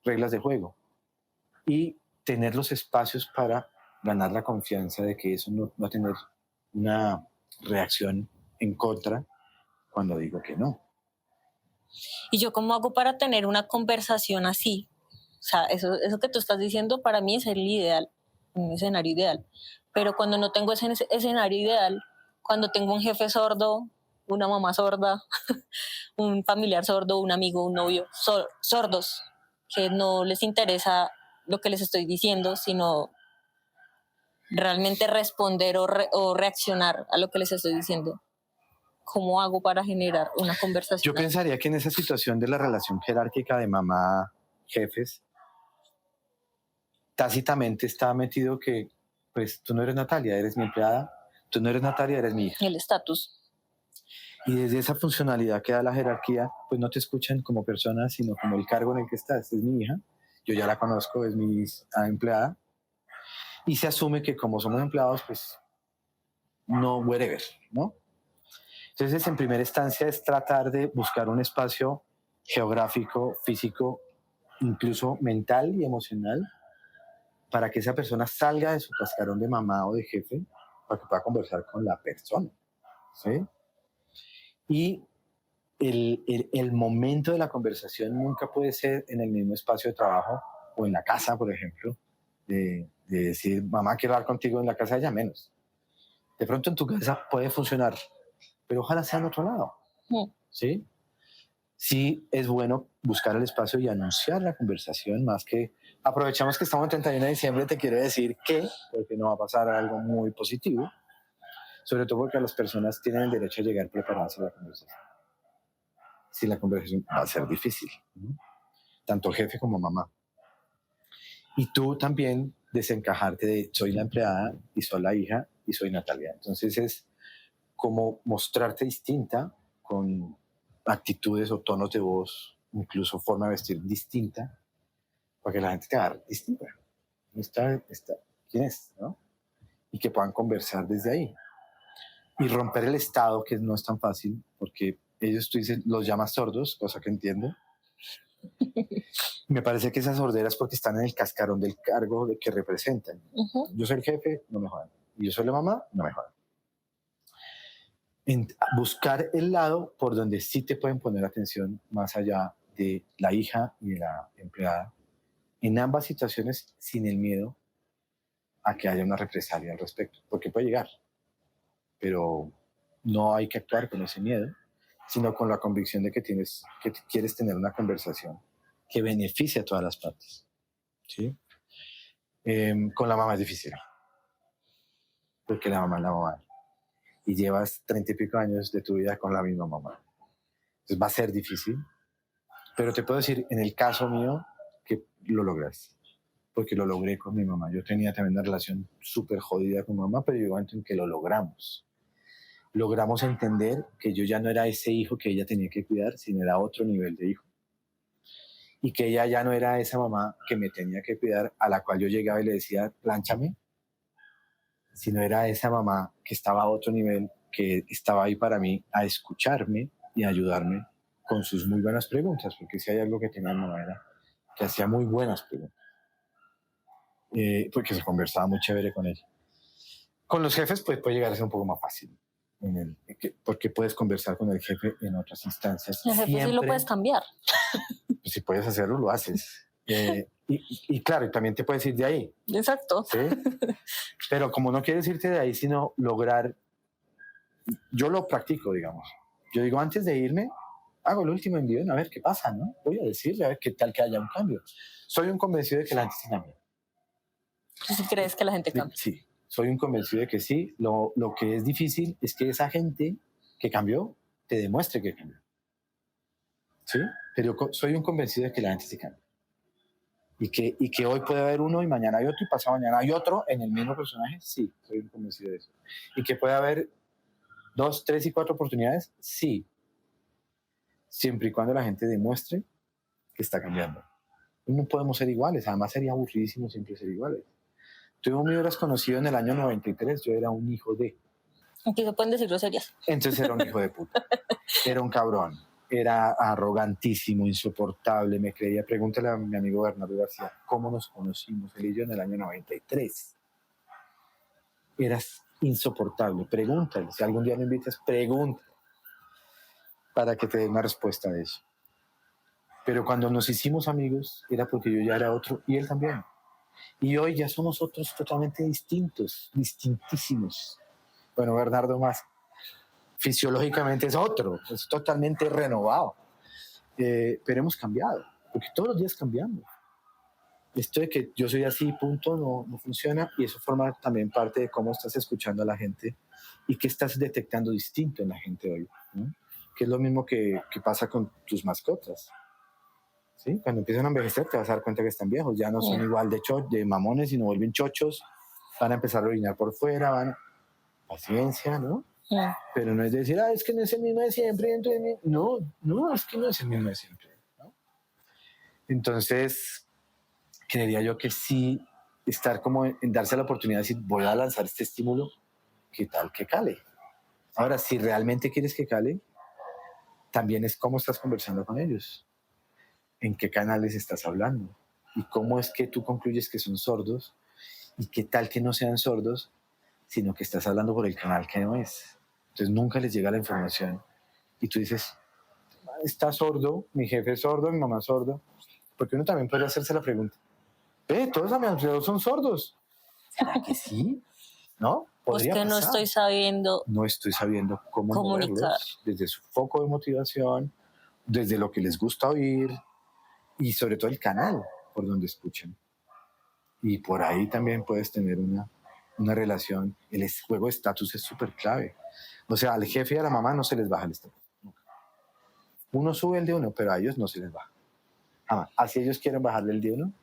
reglas de juego. Y tener los espacios para ganar la confianza de que eso no va a tener una reacción en contra cuando digo que no. ¿Y yo cómo hago para tener una conversación así? O sea, eso que tú estás diciendo para mí es el ideal, un escenario ideal. Pero cuando no tengo ese escenario ideal, cuando tengo un jefe sordo, una mamá sorda, un familiar sordo, un amigo, un novio, sordos, que no les interesa lo que les estoy diciendo, sino realmente responder o reaccionar a lo que les estoy diciendo. ¿Cómo hago para generar una conversación? Yo pensaría que en esa situación de la relación jerárquica de mamá-jefes, tácitamente está metido que, pues, tú no eres Natalia, eres mi empleada, tú no eres Natalia, eres mi hija. El estatus. Y desde esa funcionalidad que da la jerarquía, pues no te escuchan como persona, sino como el cargo en el que estás. Es mi hija, yo ya la conozco, es mi empleada. Y se asume que como somos empleados, pues no whatever, ¿no? Entonces, en primera instancia es tratar de buscar un espacio geográfico, físico, incluso mental y emocional, para que esa persona salga de su cascarón de mamá o de jefe, para que pueda conversar con la persona, ¿sí? Y el momento de la conversación nunca puede ser en el mismo espacio de trabajo o en la casa, por ejemplo, de decir, mamá, quiero hablar contigo en la casa de ella, menos. De pronto en tu casa puede funcionar, pero ojalá sea en otro lado, ¿sí? Sí es bueno buscar el espacio y anunciar la conversación, más que aprovechamos que estamos el 31 de diciembre, te quiero decir que, porque no va a pasar algo muy positivo, sobre todo porque las personas tienen el derecho a llegar preparadas a la conversación. Si la conversación va a ser difícil, ¿no? Tanto jefe como mamá. Y tú también desencajarte de soy la empleada y soy la hija y soy Natalia. Entonces es como mostrarte distinta con actitudes o tonos de voz, incluso forma de vestir distinta, para que la gente te agarre distinta. ¿Quién es? ¿No? Y que puedan conversar desde ahí. Y romper el estado, que no es tan fácil, porque ellos, tú dices, los llamas sordos, cosa que entiendo. Me parece que esas sorderas porque están en el cascarón del cargo de que representan. Yo soy el jefe, no me jodan. Y yo soy la mamá, no me jodan. Buscar el lado por donde sí te pueden poner atención más allá de la hija y de la empleada, en ambas situaciones sin el miedo a que haya una represalia al respecto, porque puede llegar, pero no hay que actuar con ese miedo, sino con la convicción de que quieres tener una conversación que beneficie a todas las partes. ¿Sí? Con la mamá es difícil, porque la mamá es la mamá. Y llevas 30 y pico años de tu vida con la misma mamá. Entonces va a ser difícil, pero te puedo decir, en el caso mío, que lo lograste, porque lo logré con mi mamá. Yo tenía también una relación súper jodida con mi mamá, pero llegó un momento en que lo logramos. Logramos entender que yo ya no era ese hijo que ella tenía que cuidar, sino era otro nivel de hijo. Y que ella ya no era esa mamá que me tenía que cuidar, a la cual yo llegaba y le decía, plánchame, sino era esa mamá que estaba a otro nivel, que estaba ahí para mí a escucharme y a ayudarme con sus muy buenas preguntas, porque si hay algo que tenía mi mamá era que hacía muy buenas preguntas, porque se conversaba muy chévere con ella. Con los jefes pues, puede llegar a ser un poco más fácil, porque puedes conversar con el jefe en otras instancias. El jefe sí lo puedes cambiar. Pues, si puedes hacerlo, lo haces. Y claro, y también te puedes ir de ahí. Exacto. ¿Sí? Pero como no quieres irte de ahí, sino lograr... Yo lo practico, digamos. Yo digo, antes de irme, hago el último envío, a ver qué pasa, ¿no? Voy a decirle, a ver qué tal que haya un cambio. Soy un convencido de que la gente sí cambia. ¿Sí crees que la gente cambia? Sí, soy un convencido de que sí. Lo que es difícil es que esa gente que cambió te demuestre que cambió. ¿Sí? Pero soy un convencido de que la gente sí cambia. Y que hoy puede haber uno y mañana hay otro y pasado mañana hay otro en el mismo personaje, sí, soy un convencido de eso. Y que puede haber 2, 3 y 4 oportunidades, sí. Siempre y cuando la gente demuestre que está cambiando. No podemos ser iguales, además sería aburridísimo siempre ser iguales. Tú me hubieras conocido en el año 93, yo era un hijo de... Aquí se pueden decir groserías. Entonces era un hijo de puta. Era un cabrón. Era arrogantísimo, insoportable, me creía. Pregúntale a mi amigo Bernardo García, ¿cómo nos conocimos él y yo en el año 93? Eras insoportable, pregúntale. Si algún día me invitas, pregúntale para que te dé una respuesta a eso. Pero cuando nos hicimos amigos, era porque yo ya era otro y él también. Y hoy ya somos otros totalmente distintos, distintísimos. Bueno, Bernardo más. Fisiológicamente es otro, es totalmente renovado. Pero hemos cambiado, porque todos los días cambiamos. Esto de que yo soy así, punto, no funciona, y eso forma también parte de cómo estás escuchando a la gente y qué estás detectando distinto en la gente hoy, ¿no? Que es lo mismo que pasa con tus mascotas. ¿Sí? Cuando empiezan a envejecer te vas a dar cuenta que están viejos, ya no son igual de mamones, sino vuelven chochos, van a empezar a orinar por fuera, paciencia, ¿no? Pero no es decir, es que no es el mismo de siempre. Entonces, no, es que no es el mismo de siempre, ¿no? Entonces, creería yo que sí, estar como en darse la oportunidad de decir, voy a lanzar este estímulo, ¿qué tal que cale? Ahora, si realmente quieres que cale, también es cómo estás conversando con ellos, en qué canales estás hablando, y cómo es que tú concluyes que son sordos, y qué tal que no sean sordos, sino que estás hablando por el canal que no es. Entonces nunca les llega la información. Y tú dices, está sordo, mi jefe es sordo, mi mamá es sordo. Porque uno también puede hacerse la pregunta, todos a mi alrededor son sordos. ¿Será que sí? ¿No? Pues que no estoy sabiendo. No estoy sabiendo cómo comunicar. Desde su foco de motivación, desde lo que les gusta oír y sobre todo el canal por donde escuchan. Y por ahí también puedes tener una relación. El juego de estatus es súper clave. O sea, al jefe y a la mamá no se les baja el estatus. Uno sube el de uno, pero a ellos no se les baja. Así ellos quieren bajarle el de uno,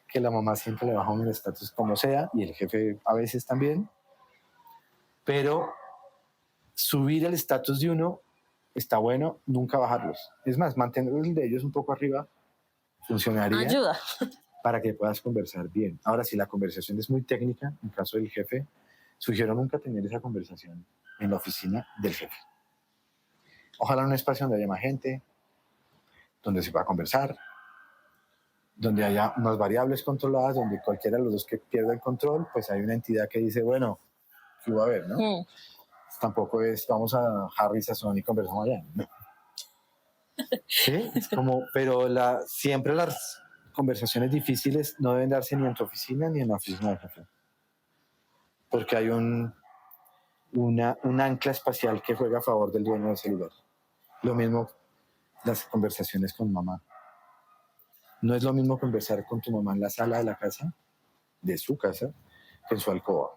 que la mamá siempre le baja un estatus como sea, y el jefe a veces también. Pero subir el estatus de uno está bueno, nunca bajarlos. Es más, mantener el de ellos un poco arriba funcionaría. Ayuda. Para que puedas conversar bien. Ahora, si la conversación es muy técnica, en caso del jefe, sugiero nunca tener esa conversación en la oficina del jefe. Ojalá en un espacio donde haya más gente, donde se pueda conversar, donde haya unas variables controladas, donde cualquiera de los dos que pierda el control, pues hay una entidad que dice, bueno, ¿qué va a haber, no? Tampoco es, vamos a Harry Sazón y conversamos allá. No. ¿Sí? Es como, pero siempre las conversaciones difíciles no deben darse ni en tu oficina ni en la oficina del jefe. Porque hay un ancla espacial que juega a favor del dueño de ese lugar. Lo mismo las conversaciones con mamá. No es lo mismo conversar con tu mamá en la sala de la casa, de su casa, que en su alcoba.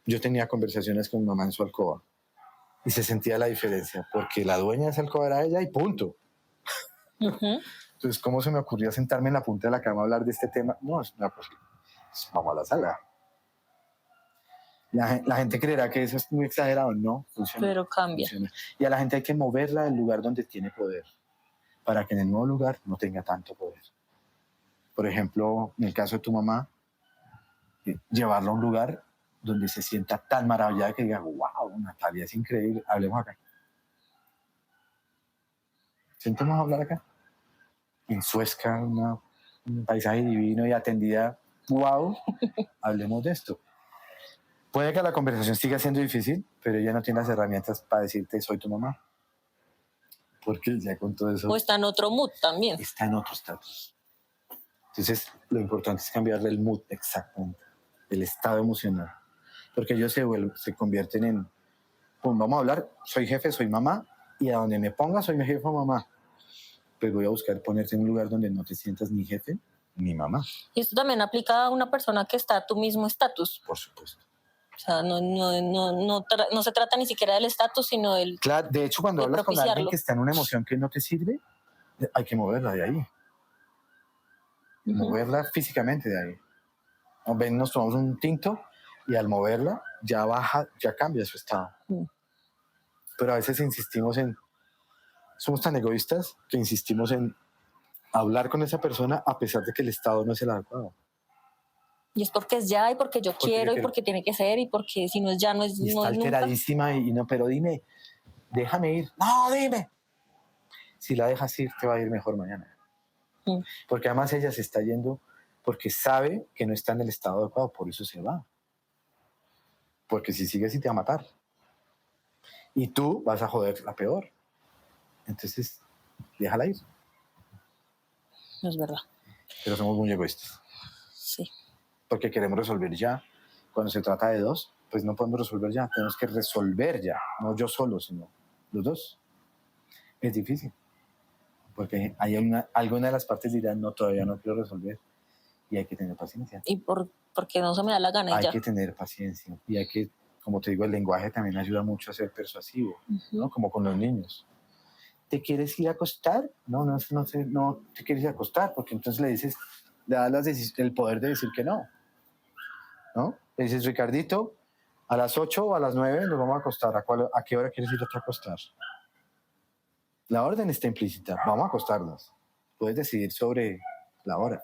Yo tenía conversaciones con mi mamá en su alcoba y se sentía la diferencia, porque la dueña de esa alcoba era ella y punto. Entonces, ¿cómo se me ocurría sentarme en la punta de la cama a hablar de este tema? No, pues, vamos a la sala. La gente creerá que eso es muy exagerado, no, funciona. Pero cambia. Funciona. Y a la gente hay que moverla del lugar donde tiene poder, para que en el nuevo lugar no tenga tanto poder. Por ejemplo, en el caso de tu mamá, llevarla a un lugar donde se sienta tan maravillada que diga, wow, Natalia es increíble, hablemos acá. Sentemos a hablar acá. En Suezca, un paisaje divino y atendida, wow, hablemos de esto. Puede que la conversación siga siendo difícil, pero ella no tiene las herramientas para decirte soy tu mamá. Porque ya con todo eso... O está en otro mood también. Está en otro estatus. Entonces, lo importante es cambiarle el mood exactamente, el estado emocional. Porque ellos se convierten en, pues vamos a hablar, soy jefe, soy mamá, y a donde me ponga soy mi jefe o mamá. Pues voy a buscar ponerte en un lugar donde no te sientas ni jefe ni mamá. Y esto también aplica a una persona que está a tu mismo estatus. Por supuesto. O sea, no se trata ni siquiera del estatus, sino del... Claro, de hecho, cuando hablas con alguien que está en una emoción que no te sirve, hay que moverla de ahí. Moverla físicamente de ahí. Nos tomamos un tinto y al moverla ya baja, ya cambia su estado. Pero a veces insistimos somos tan egoístas que insistimos en hablar con esa persona a pesar de que el estado no es el adecuado. Y es porque es ya, y porque yo quiero, y porque tiene que ser, y porque si no es ya, no es, y está no es alteradísima nunca. y no, pero dime, déjame ir. No, dime. Si la dejas ir, te va a ir mejor mañana. Porque además ella se está yendo porque sabe que no está en el estado adecuado, por eso se va. Porque si sigues, sí te va a matar. Y tú vas a joder la peor. Entonces, déjala ir. Es verdad. Pero somos muy egoístas. Sí. Porque queremos resolver ya. Cuando se trata de dos, pues no podemos resolver ya. Tenemos que resolver ya. No yo solo, sino los dos. Es difícil. Porque hay alguna de las partes dirán, no, todavía no quiero resolver. Y hay que tener paciencia. Y porque no se me da la gana. Hay que tener paciencia. Y hay que, como te digo, el lenguaje también ayuda mucho a ser persuasivo. ¿No? Como con los niños. ¿Te quieres ir a acostar? No te quieres ir a acostar, porque entonces le das el poder de decir que no. ¿No? Le dices, Ricardito, a las 8 o a las 9 nos vamos a acostar. ¿A qué hora quieres irte a acostar? La orden está implícita. Vamos a acostarnos. Puedes decidir sobre la hora.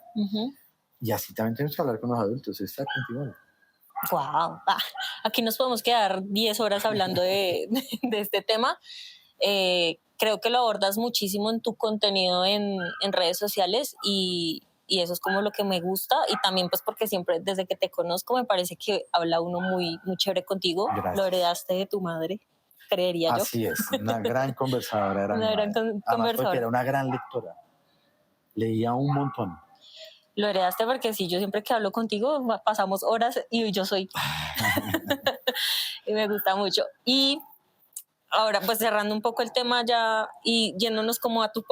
Y así también tenemos que hablar con los adultos. Exactamente igual. Wow. Aquí nos podemos quedar 10 horas hablando de este tema. Creo que lo abordas muchísimo en tu contenido en redes sociales y eso es como lo que me gusta, y también pues porque siempre desde que te conozco me parece que habla uno muy, muy chévere contigo. Gracias. Lo heredaste de tu madre, creería yo. Así es, una gran conversadora. Una gran conversadora. Porque era una gran lectora. Leía un montón. Lo heredaste porque sí, yo siempre que hablo contigo pasamos horas y yo soy... y me gusta mucho. Y ahora, pues cerrando un poco el tema ya y yéndonos como a tu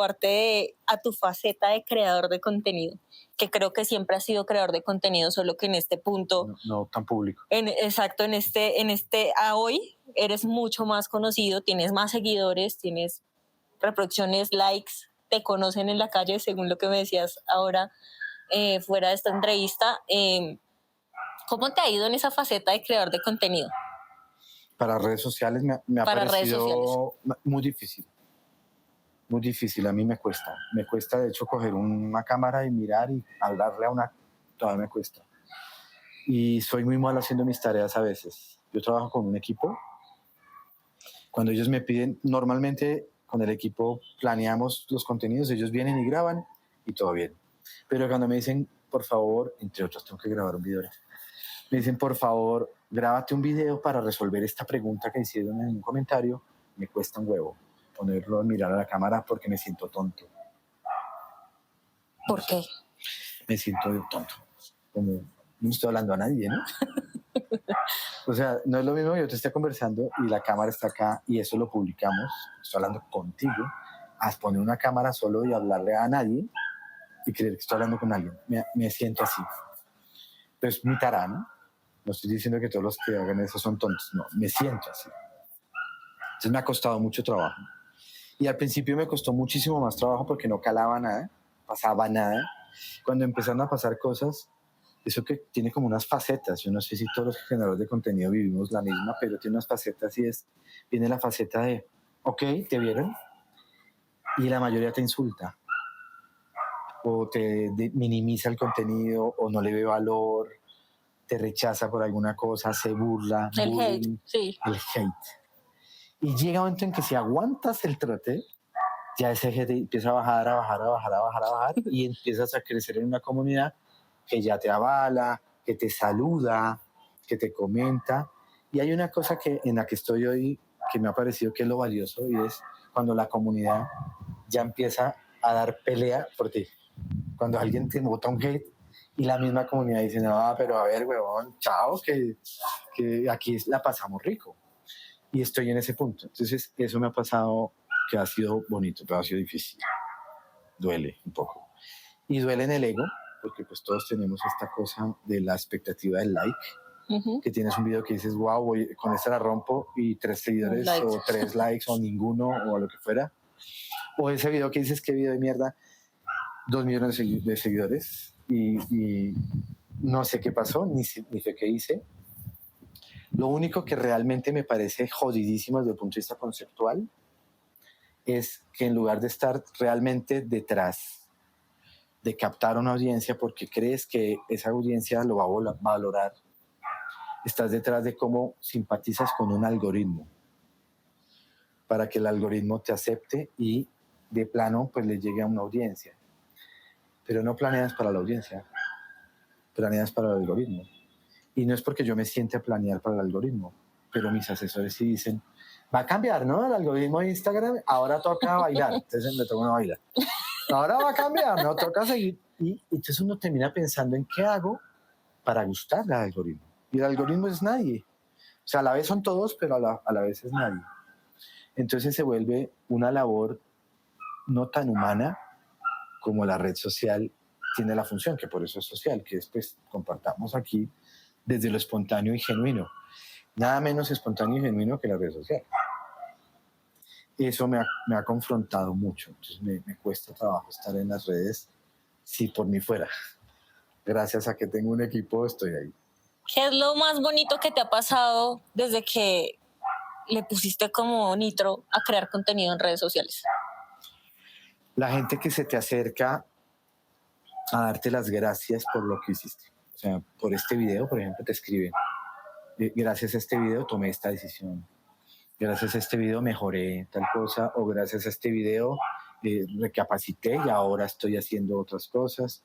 a tu faceta de creador de contenido, que creo que siempre has sido creador de contenido, solo que en este punto... No tan público. Exacto, a hoy eres mucho más conocido, tienes más seguidores, tienes reproducciones, likes, te conocen en la calle, según lo que me decías ahora fuera de esta entrevista. ¿Cómo te ha ido en esa faceta de creador de contenido? Para redes sociales me ha parecido muy difícil. Muy difícil, a mí me cuesta. Me cuesta, de hecho, coger una cámara y mirar y hablarle a todavía me cuesta. Y soy muy mal haciendo mis tareas a veces. Yo trabajo con un equipo. Cuando ellos me piden, normalmente con el equipo planeamos los contenidos, ellos vienen y graban y todo bien. Pero cuando me dicen, por favor, entre otros, tengo que grabar un video. Me dicen, por favor, grábate un video para resolver esta pregunta que hicieron en un comentario. Me cuesta un huevo ponerlo a mirar a la cámara porque me siento tonto. ¿Por qué? Me siento tonto. Como no estoy hablando a nadie, ¿no? O sea, no es lo mismo que yo te esté conversando y la cámara está acá y eso lo publicamos. Estoy hablando contigo. A poner una cámara solo y hablarle a nadie, y creer que estoy hablando con alguien. Me siento así. Pues mi tará, ¿no? No estoy diciendo que todos los que hagan eso son tontos, no, me siento así. Entonces me ha costado mucho trabajo. Y al principio me costó muchísimo más trabajo porque no calaba nada, pasaba nada. Cuando empezaron a pasar cosas, eso que tiene como unas facetas, yo no sé si todos los generadores de contenido vivimos la misma, pero tiene unas facetas y viene la faceta de, ok, te vieron, y la mayoría te insulta, o te minimiza el contenido, o no le ve valor, te rechaza por alguna cosa, se burla, El bullying, hate, sí. el hate. Y llega un momento en que si aguantas el trote, ya ese hate empieza a bajar, y empiezas a crecer en una comunidad que ya te avala, que te saluda, que te comenta. Y hay una cosa en la que estoy hoy que me ha parecido que es lo valioso, y es cuando la comunidad ya empieza a dar pelea por ti. Cuando alguien te bota un hate y la misma comunidad dice, no, pero a ver, huevón, chao, que aquí la pasamos rico. Y estoy en ese punto. Entonces, eso me ha pasado, que ha sido bonito, pero ha sido difícil. Duele un poco. Y duele en el ego, porque pues todos tenemos esta cosa de la expectativa del like, que tienes un video que dices, wow, con esta la rompo, y 3 seguidores, o 3 likes, o ninguno, o lo que fuera. O ese video que dices, qué video de mierda, 2 millones de seguidores, y no sé qué pasó, ni sé qué hice. Lo único que realmente me parece jodidísimo desde el punto de vista conceptual es que en lugar de estar realmente detrás de captar una audiencia porque crees que esa audiencia lo va a valorar, estás detrás de cómo simpatizas con un algoritmo para que el algoritmo te acepte y de plano pues le llegue a una audiencia. Pero no planeas para la audiencia, planeas para el algoritmo. Y no es porque yo me siente a planear para el algoritmo, pero mis asesores sí dicen, va a cambiar, ¿no? El algoritmo de Instagram, ahora toca bailar. Entonces me toca bailar. Ahora va a cambiar, no toca seguir. Y entonces uno termina pensando en qué hago para gustarle al algoritmo. Y el algoritmo es nadie. O sea, a la vez son todos, pero a la vez es nadie. Entonces se vuelve una labor no tan humana como la red social tiene la función, que por eso es social, que es pues compartamos aquí desde lo espontáneo y genuino. Nada menos espontáneo y genuino que la red social. Eso me ha confrontado mucho. Entonces me cuesta trabajo estar en las redes si por mí fuera. Gracias a que tengo un equipo, estoy ahí. ¿Qué es lo más bonito que te ha pasado desde que le pusiste como nitro a crear contenido en redes sociales? La gente que se te acerca a darte las gracias por lo que hiciste. O sea, por este video, por ejemplo, te escriben, gracias a este video tomé esta decisión, gracias a este video mejoré tal cosa, o gracias a este video recapacité y ahora estoy haciendo otras cosas.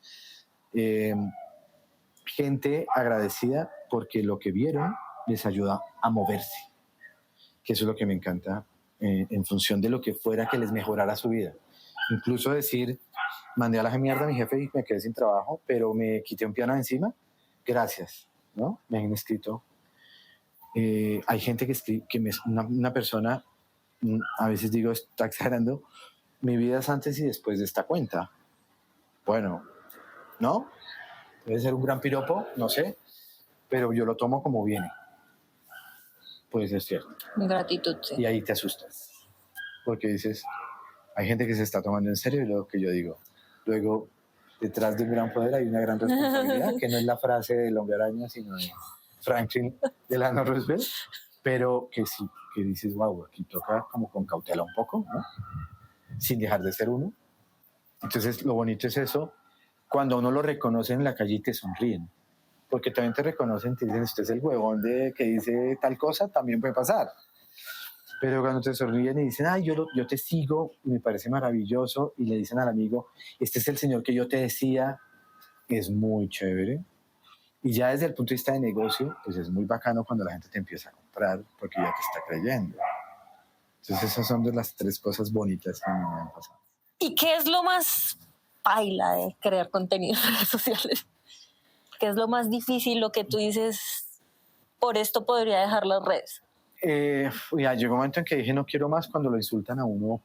Gente agradecida porque lo que vieron les ayuda a moverse, que eso es lo que me encanta, en función de lo que fuera que les mejorara su vida. Incluso decir, mandé a la mierda a mi jefe y me quedé sin trabajo, pero me quité un piano de encima, gracias, ¿no? Me han escrito. Hay gente que escribe, una persona, a veces digo, está exagerando, mi vida es antes y después de esta cuenta. Bueno, ¿no? Debe ser un gran piropo, no sé, pero yo lo tomo como viene. Puede ser cierto. Gratitud, sí. Y ahí te asustas, porque dices, hay gente que se está tomando en serio y lo que yo digo. Luego, detrás de un gran poder hay una gran responsabilidad, que no es la frase del Hombre Araña, sino de Franklin Delano Roosevelt, pero que sí, que dices, wow, aquí toca como con cautela un poco, ¿no? Sin dejar de ser uno. Entonces, lo bonito es eso, cuando uno lo reconoce en la calle y te sonríen, porque también te reconocen, te dicen, usted es el huevón de que dice tal cosa, también puede pasar. Pero cuando te sonríen y dicen, ay, yo te sigo, y me parece maravilloso, y le dicen al amigo, este es el señor que yo te decía, es muy chévere. Y ya desde el punto de vista de negocio, pues es muy bacano cuando la gente te empieza a comprar, porque ya te está creyendo. Entonces esas son de las 3 cosas bonitas que me han pasado. ¿Y qué es lo más paila de crear contenido en redes sociales? ¿Qué es lo más difícil, lo que tú dices, por esto podría dejar las redes? Ya llegó un momento en que dije no quiero más cuando lo insultan a uno.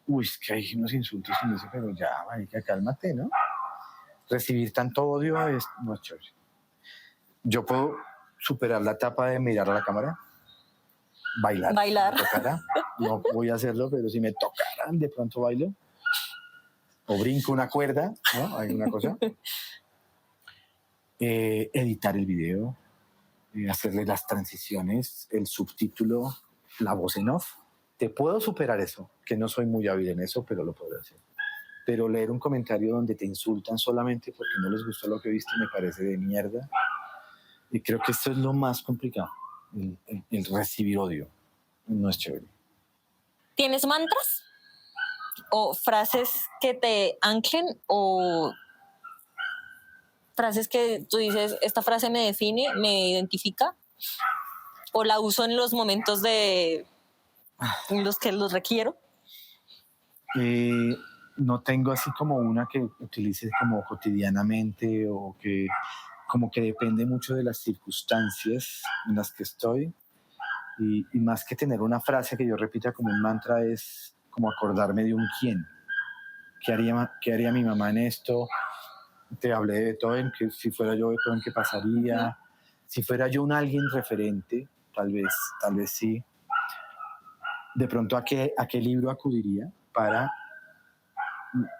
Uy, es que hay unos insultos y me dice, pero ya, marica, cálmate, ¿no? recibir tanto odio no es chévere. Yo puedo superar la etapa de mirar a la cámara, bailar. Bailar. Si me tocara, no voy a hacerlo, pero si me tocaran, de pronto bailo. O brinco una cuerda, ¿no? Hay una cosa. Editar el video, hacerle las transiciones, el subtítulo, la voz en off. Te puedo superar eso, que no soy muy hábil en eso, pero lo puedo hacer. Pero leer un comentario donde te insultan solamente porque no les gustó lo que viste me parece de mierda. Y creo que esto es lo más complicado, el recibir odio. No es chévere. ¿Tienes mantras? ¿O frases que te anclen? ¿O frases que tú dices, esta frase me define, me identifica? ¿O la uso en los momentos en los que los requiero? No tengo así como una que utilice como cotidianamente o que como que depende mucho de las circunstancias en las que estoy. Y más que tener una frase que yo repita como un mantra es como acordarme de un quién. ¿Qué haría mi mamá en esto? Te hablé de Beethoven, que si fuera yo Beethoven, ¿qué pasaría? Si fuera yo un alguien referente, tal vez sí. De pronto, ¿a qué libro acudiría para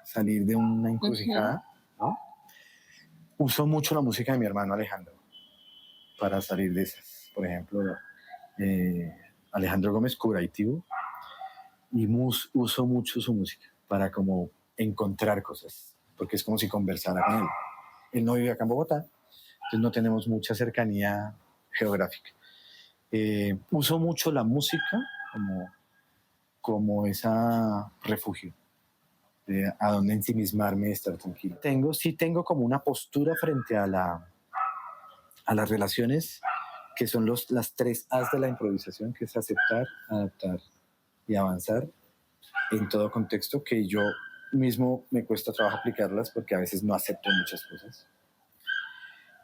salir de una encrucijada? ¿No? Uso mucho la música de mi hermano Alejandro para salir de esas. Por ejemplo, Alejandro Gómez Cubraitivo, y uso mucho su música para como encontrar cosas, porque es como si conversara con él. Él no vive acá en Bogotá, entonces no tenemos mucha cercanía geográfica. Uso mucho la música como ese refugio, a donde ensimismarme y estar tranquilo. Sí tengo como una postura frente a las relaciones, que son las 3 A's de la improvisación, que es aceptar, adaptar y avanzar en todo contexto, que yo mismo me cuesta trabajo aplicarlas porque a veces no acepto muchas cosas.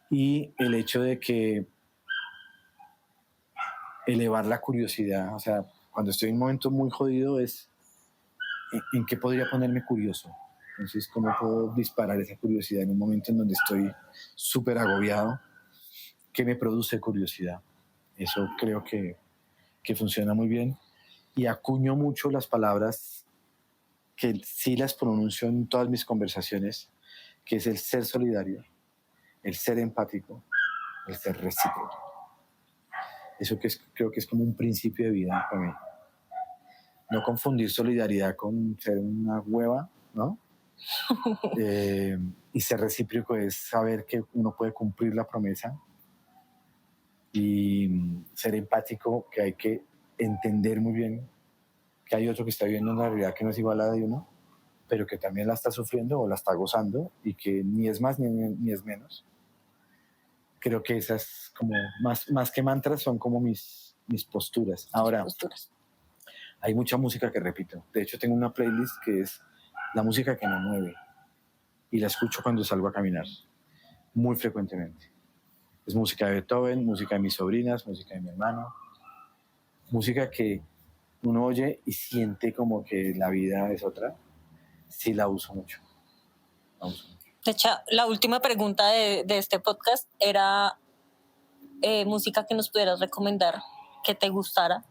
Y el hecho de que elevar la curiosidad, o sea, cuando estoy en un momento muy jodido es en qué podría ponerme curioso. Entonces, ¿cómo puedo disparar esa curiosidad en un momento en donde estoy súper agobiado? ¿Qué me produce curiosidad? Eso creo que funciona muy bien. Y acuño mucho las palabras que sí las pronuncio en todas mis conversaciones, que es el ser solidario, el ser empático, el ser recíproco. Eso creo que es como un principio de vida para mí. No confundir solidaridad con ser una hueva, ¿no? Y ser recíproco es saber que uno puede cumplir la promesa, y ser empático, que hay que entender muy bien que hay otro que está viviendo una realidad que no es igual a la de uno, pero que también la está sufriendo o la está gozando, y que ni es más ni es menos. Creo que esas, como más que mantras, son como mis posturas. Ahora, hay mucha música que repito. De hecho, tengo una playlist que es la música que me mueve, y la escucho cuando salgo a caminar, muy frecuentemente. Es música de Beethoven, música de mis sobrinas, música de mi hermano, música que uno oye y siente como que la vida es otra. Sí, la uso mucho. De hecho, la última pregunta de este podcast era música que nos pudieras recomendar que te gustara.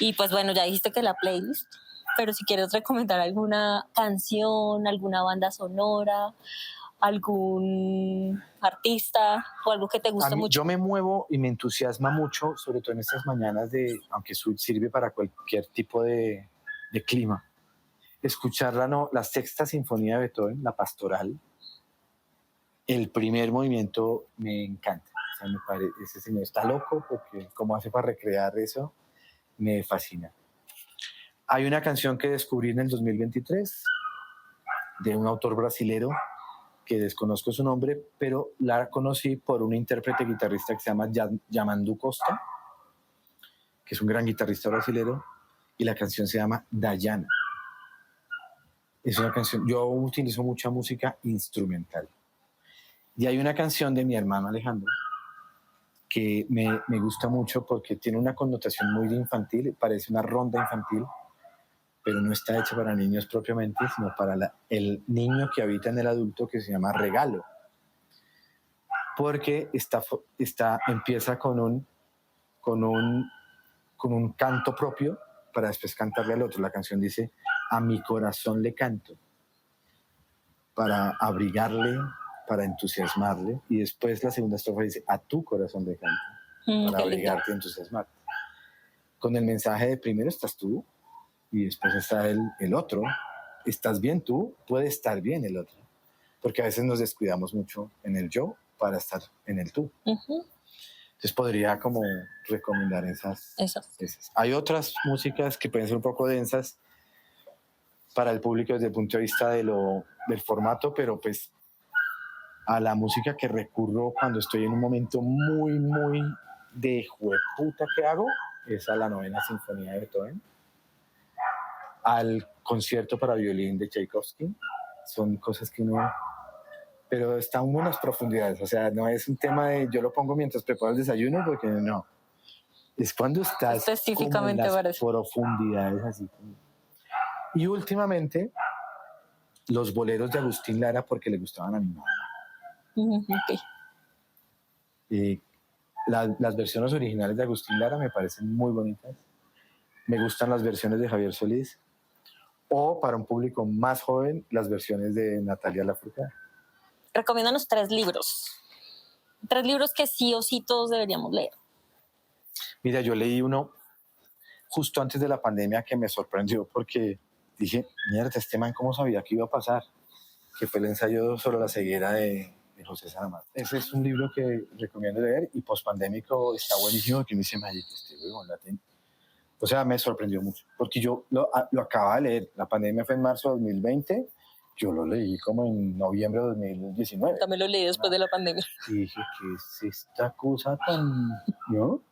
Y pues bueno, ya dijiste que la playlist, pero si quieres recomendar alguna canción, alguna banda sonora, algún artista o algo que te guste mucho. Yo me muevo y me entusiasma mucho, sobre todo en estas mañanas, aunque sirve para cualquier tipo de clima, escuchar la sexta sinfonía de Beethoven, la pastoral. El primer movimiento me encanta. O sea, me parece, ese señor está loco, porque cómo hace para recrear eso, me fascina. Hay una canción que descubrí en el 2023 de un autor brasilero que desconozco su nombre, pero la conocí por un intérprete guitarrista que se llama Yamandu Costa, que es un gran guitarrista brasilero, y la canción se llama Dayana. Es una canción, yo utilizo mucha música instrumental. Y hay una canción de mi hermano Alejandro que me gusta mucho porque tiene una connotación muy infantil, parece una ronda infantil, pero no está hecha para niños propiamente, sino para el niño que habita en el adulto, que se llama regalo. Porque empieza con un canto propio para después cantarle al otro. La canción dice, a mi corazón le canto, para abrigarle, para entusiasmarle, y después la segunda estrofa dice, a tu corazón le canto, para abrigarte y entusiasmarte. Con el mensaje de primero estás tú, y después está el otro. Estás bien tú, puede estar bien el otro. Porque a veces nos descuidamos mucho en el yo para estar en el tú. Entonces podría como recomendar esas. Hay otras músicas que pueden ser un poco densas para el público desde el punto de vista del formato, pero pues a la música que recurro cuando estoy en un momento muy, muy de jueputa que hago, es a la Novena Sinfonía de Beethoven, al concierto para violín de Tchaikovsky. Son cosas que uno... Pero están en unas profundidades, o sea, no es un tema de yo lo pongo mientras preparo el desayuno, porque no. Es cuando estás específicamente como en las profundidades así. Y últimamente, los boleros de Agustín Lara, porque le gustaban a mi mamá. Okay. Las versiones originales de Agustín Lara me parecen muy bonitas. Me gustan las versiones de Javier Solís. O, para un público más joven, las versiones de Natalia Lafourcade. Recomiéndanos 3 libros. 3 libros que sí o sí todos deberíamos leer. Mira, yo leí uno justo antes de la pandemia que me sorprendió porque dije, mierda, este man cómo sabía que iba a pasar, que fue el ensayo sobre la ceguera de José Saramago. Ese es un libro que recomiendo leer y pospandémico está buenísimo, que me dice, o sea, me sorprendió mucho, porque yo lo acababa de leer, la pandemia fue en marzo de 2020, yo lo leí como en noviembre de 2019. También lo leí después de la pandemia. Y dije, ¿qué es esta cosa tan...? ¿No?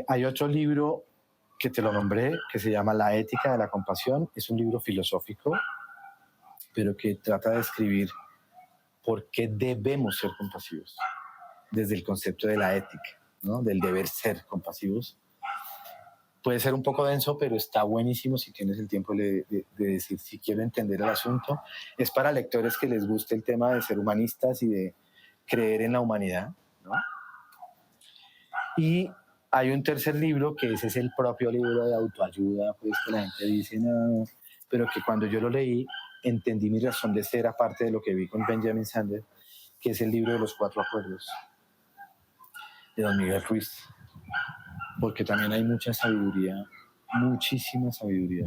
Hay otro libro que te lo nombré, que se llama La ética de la compasión. Es un libro filosófico, pero que trata de describir por qué debemos ser compasivos, desde el concepto de la ética, ¿no? Del deber ser compasivos. Puede ser un poco denso, pero está buenísimo si tienes el tiempo de decir si quiero entender el asunto. Es para lectores que les guste el tema de ser humanistas y de creer en la humanidad, ¿no? Y hay un tercer libro, que ese es el propio libro de autoayuda, pues que la gente dice, no, pero que cuando yo lo leí, entendí mi razón de ser, aparte de lo que vi con Benjamin Sander, que es el libro de los 4 acuerdos, de don Miguel Ruiz. Porque también hay mucha sabiduría, muchísima sabiduría.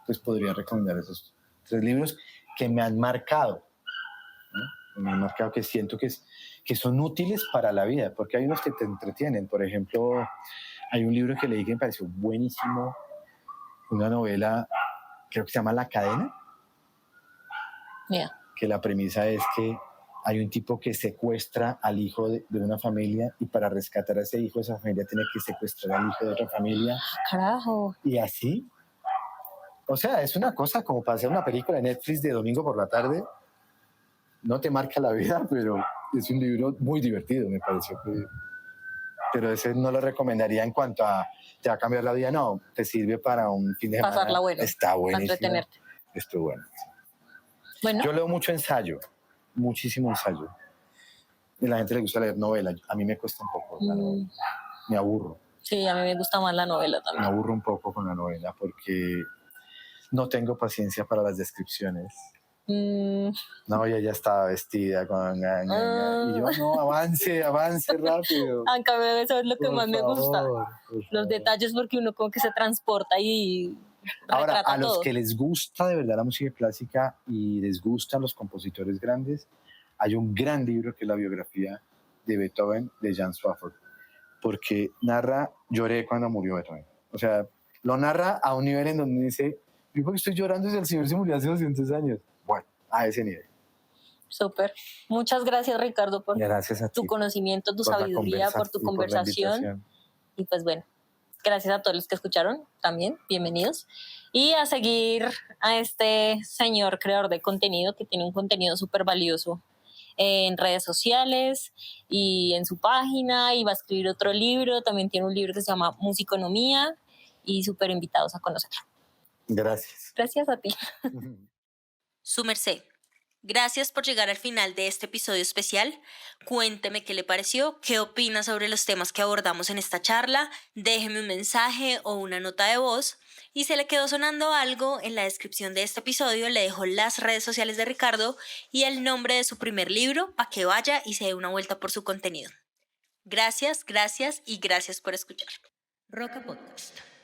Pues podría recomendar esos 3 libros que me han marcado, ¿no? Me han marcado, que siento que son útiles para la vida, porque hay unos que te entretienen. Por ejemplo, hay un libro que leí que me pareció buenísimo, una novela, creo que se llama La cadena, que la premisa es que hay un tipo que secuestra al hijo de una familia, y para rescatar a ese hijo de esa familia tiene que secuestrar al hijo de otra familia. ¡Carajo! Y así. O sea, es una cosa como para hacer una película de Netflix de domingo por la tarde. No te marca la vida, pero es un libro muy divertido, me pareció. Pero ese no lo recomendaría en cuanto a te va a cambiar la vida. No, te sirve para un fin de semana. Pasarla bueno. Está buenísimo. Para entretenerte. Esto bueno. Bueno. Yo leo mucho ensayo. Muchísimo ensayo. Y a la gente le gusta leer novela. A mí me cuesta un poco la novela. Me aburro. Sí, a mí me gusta más la novela también. Me aburro un poco con la novela porque no tengo paciencia para las descripciones. No, ella ya estaba vestida con... Y yo, no, avance rápido. En cambio, eso es lo que más me gusta. Los detalles, porque uno como que se transporta y... Ahora, a los todo. que les gusta de verdad la música clásica y les gustan los compositores grandes, hay un gran libro que es la biografía de Beethoven de Jan Swafford, porque lloré cuando murió Beethoven. O sea, lo narra a un nivel en donde dice, yo porque estoy llorando si el señor se murió hace 200 años. Bueno, a ese nivel. Súper. Muchas gracias, Ricardo, por tu conocimiento, tu sabiduría, por tu conversación. Y pues bueno, gracias a todos los que escucharon también, bienvenidos. Y a seguir a este señor creador de contenido que tiene un contenido súper valioso en redes sociales y en su página, y va a escribir otro libro, también tiene un libro que se llama Musiconomía, y súper invitados a conocerlo. Gracias. Gracias a ti. Su merced, gracias por llegar al final de este episodio especial. Cuénteme qué le pareció, qué opina sobre los temas que abordamos en esta charla. Déjeme un mensaje o una nota de voz. Y si le quedó sonando algo, en la descripción de este episodio le dejo las redes sociales de Ricardo y el nombre de su primer libro para que vaya y se dé una vuelta por su contenido. Gracias, gracias y gracias por escuchar. Roca Podcast.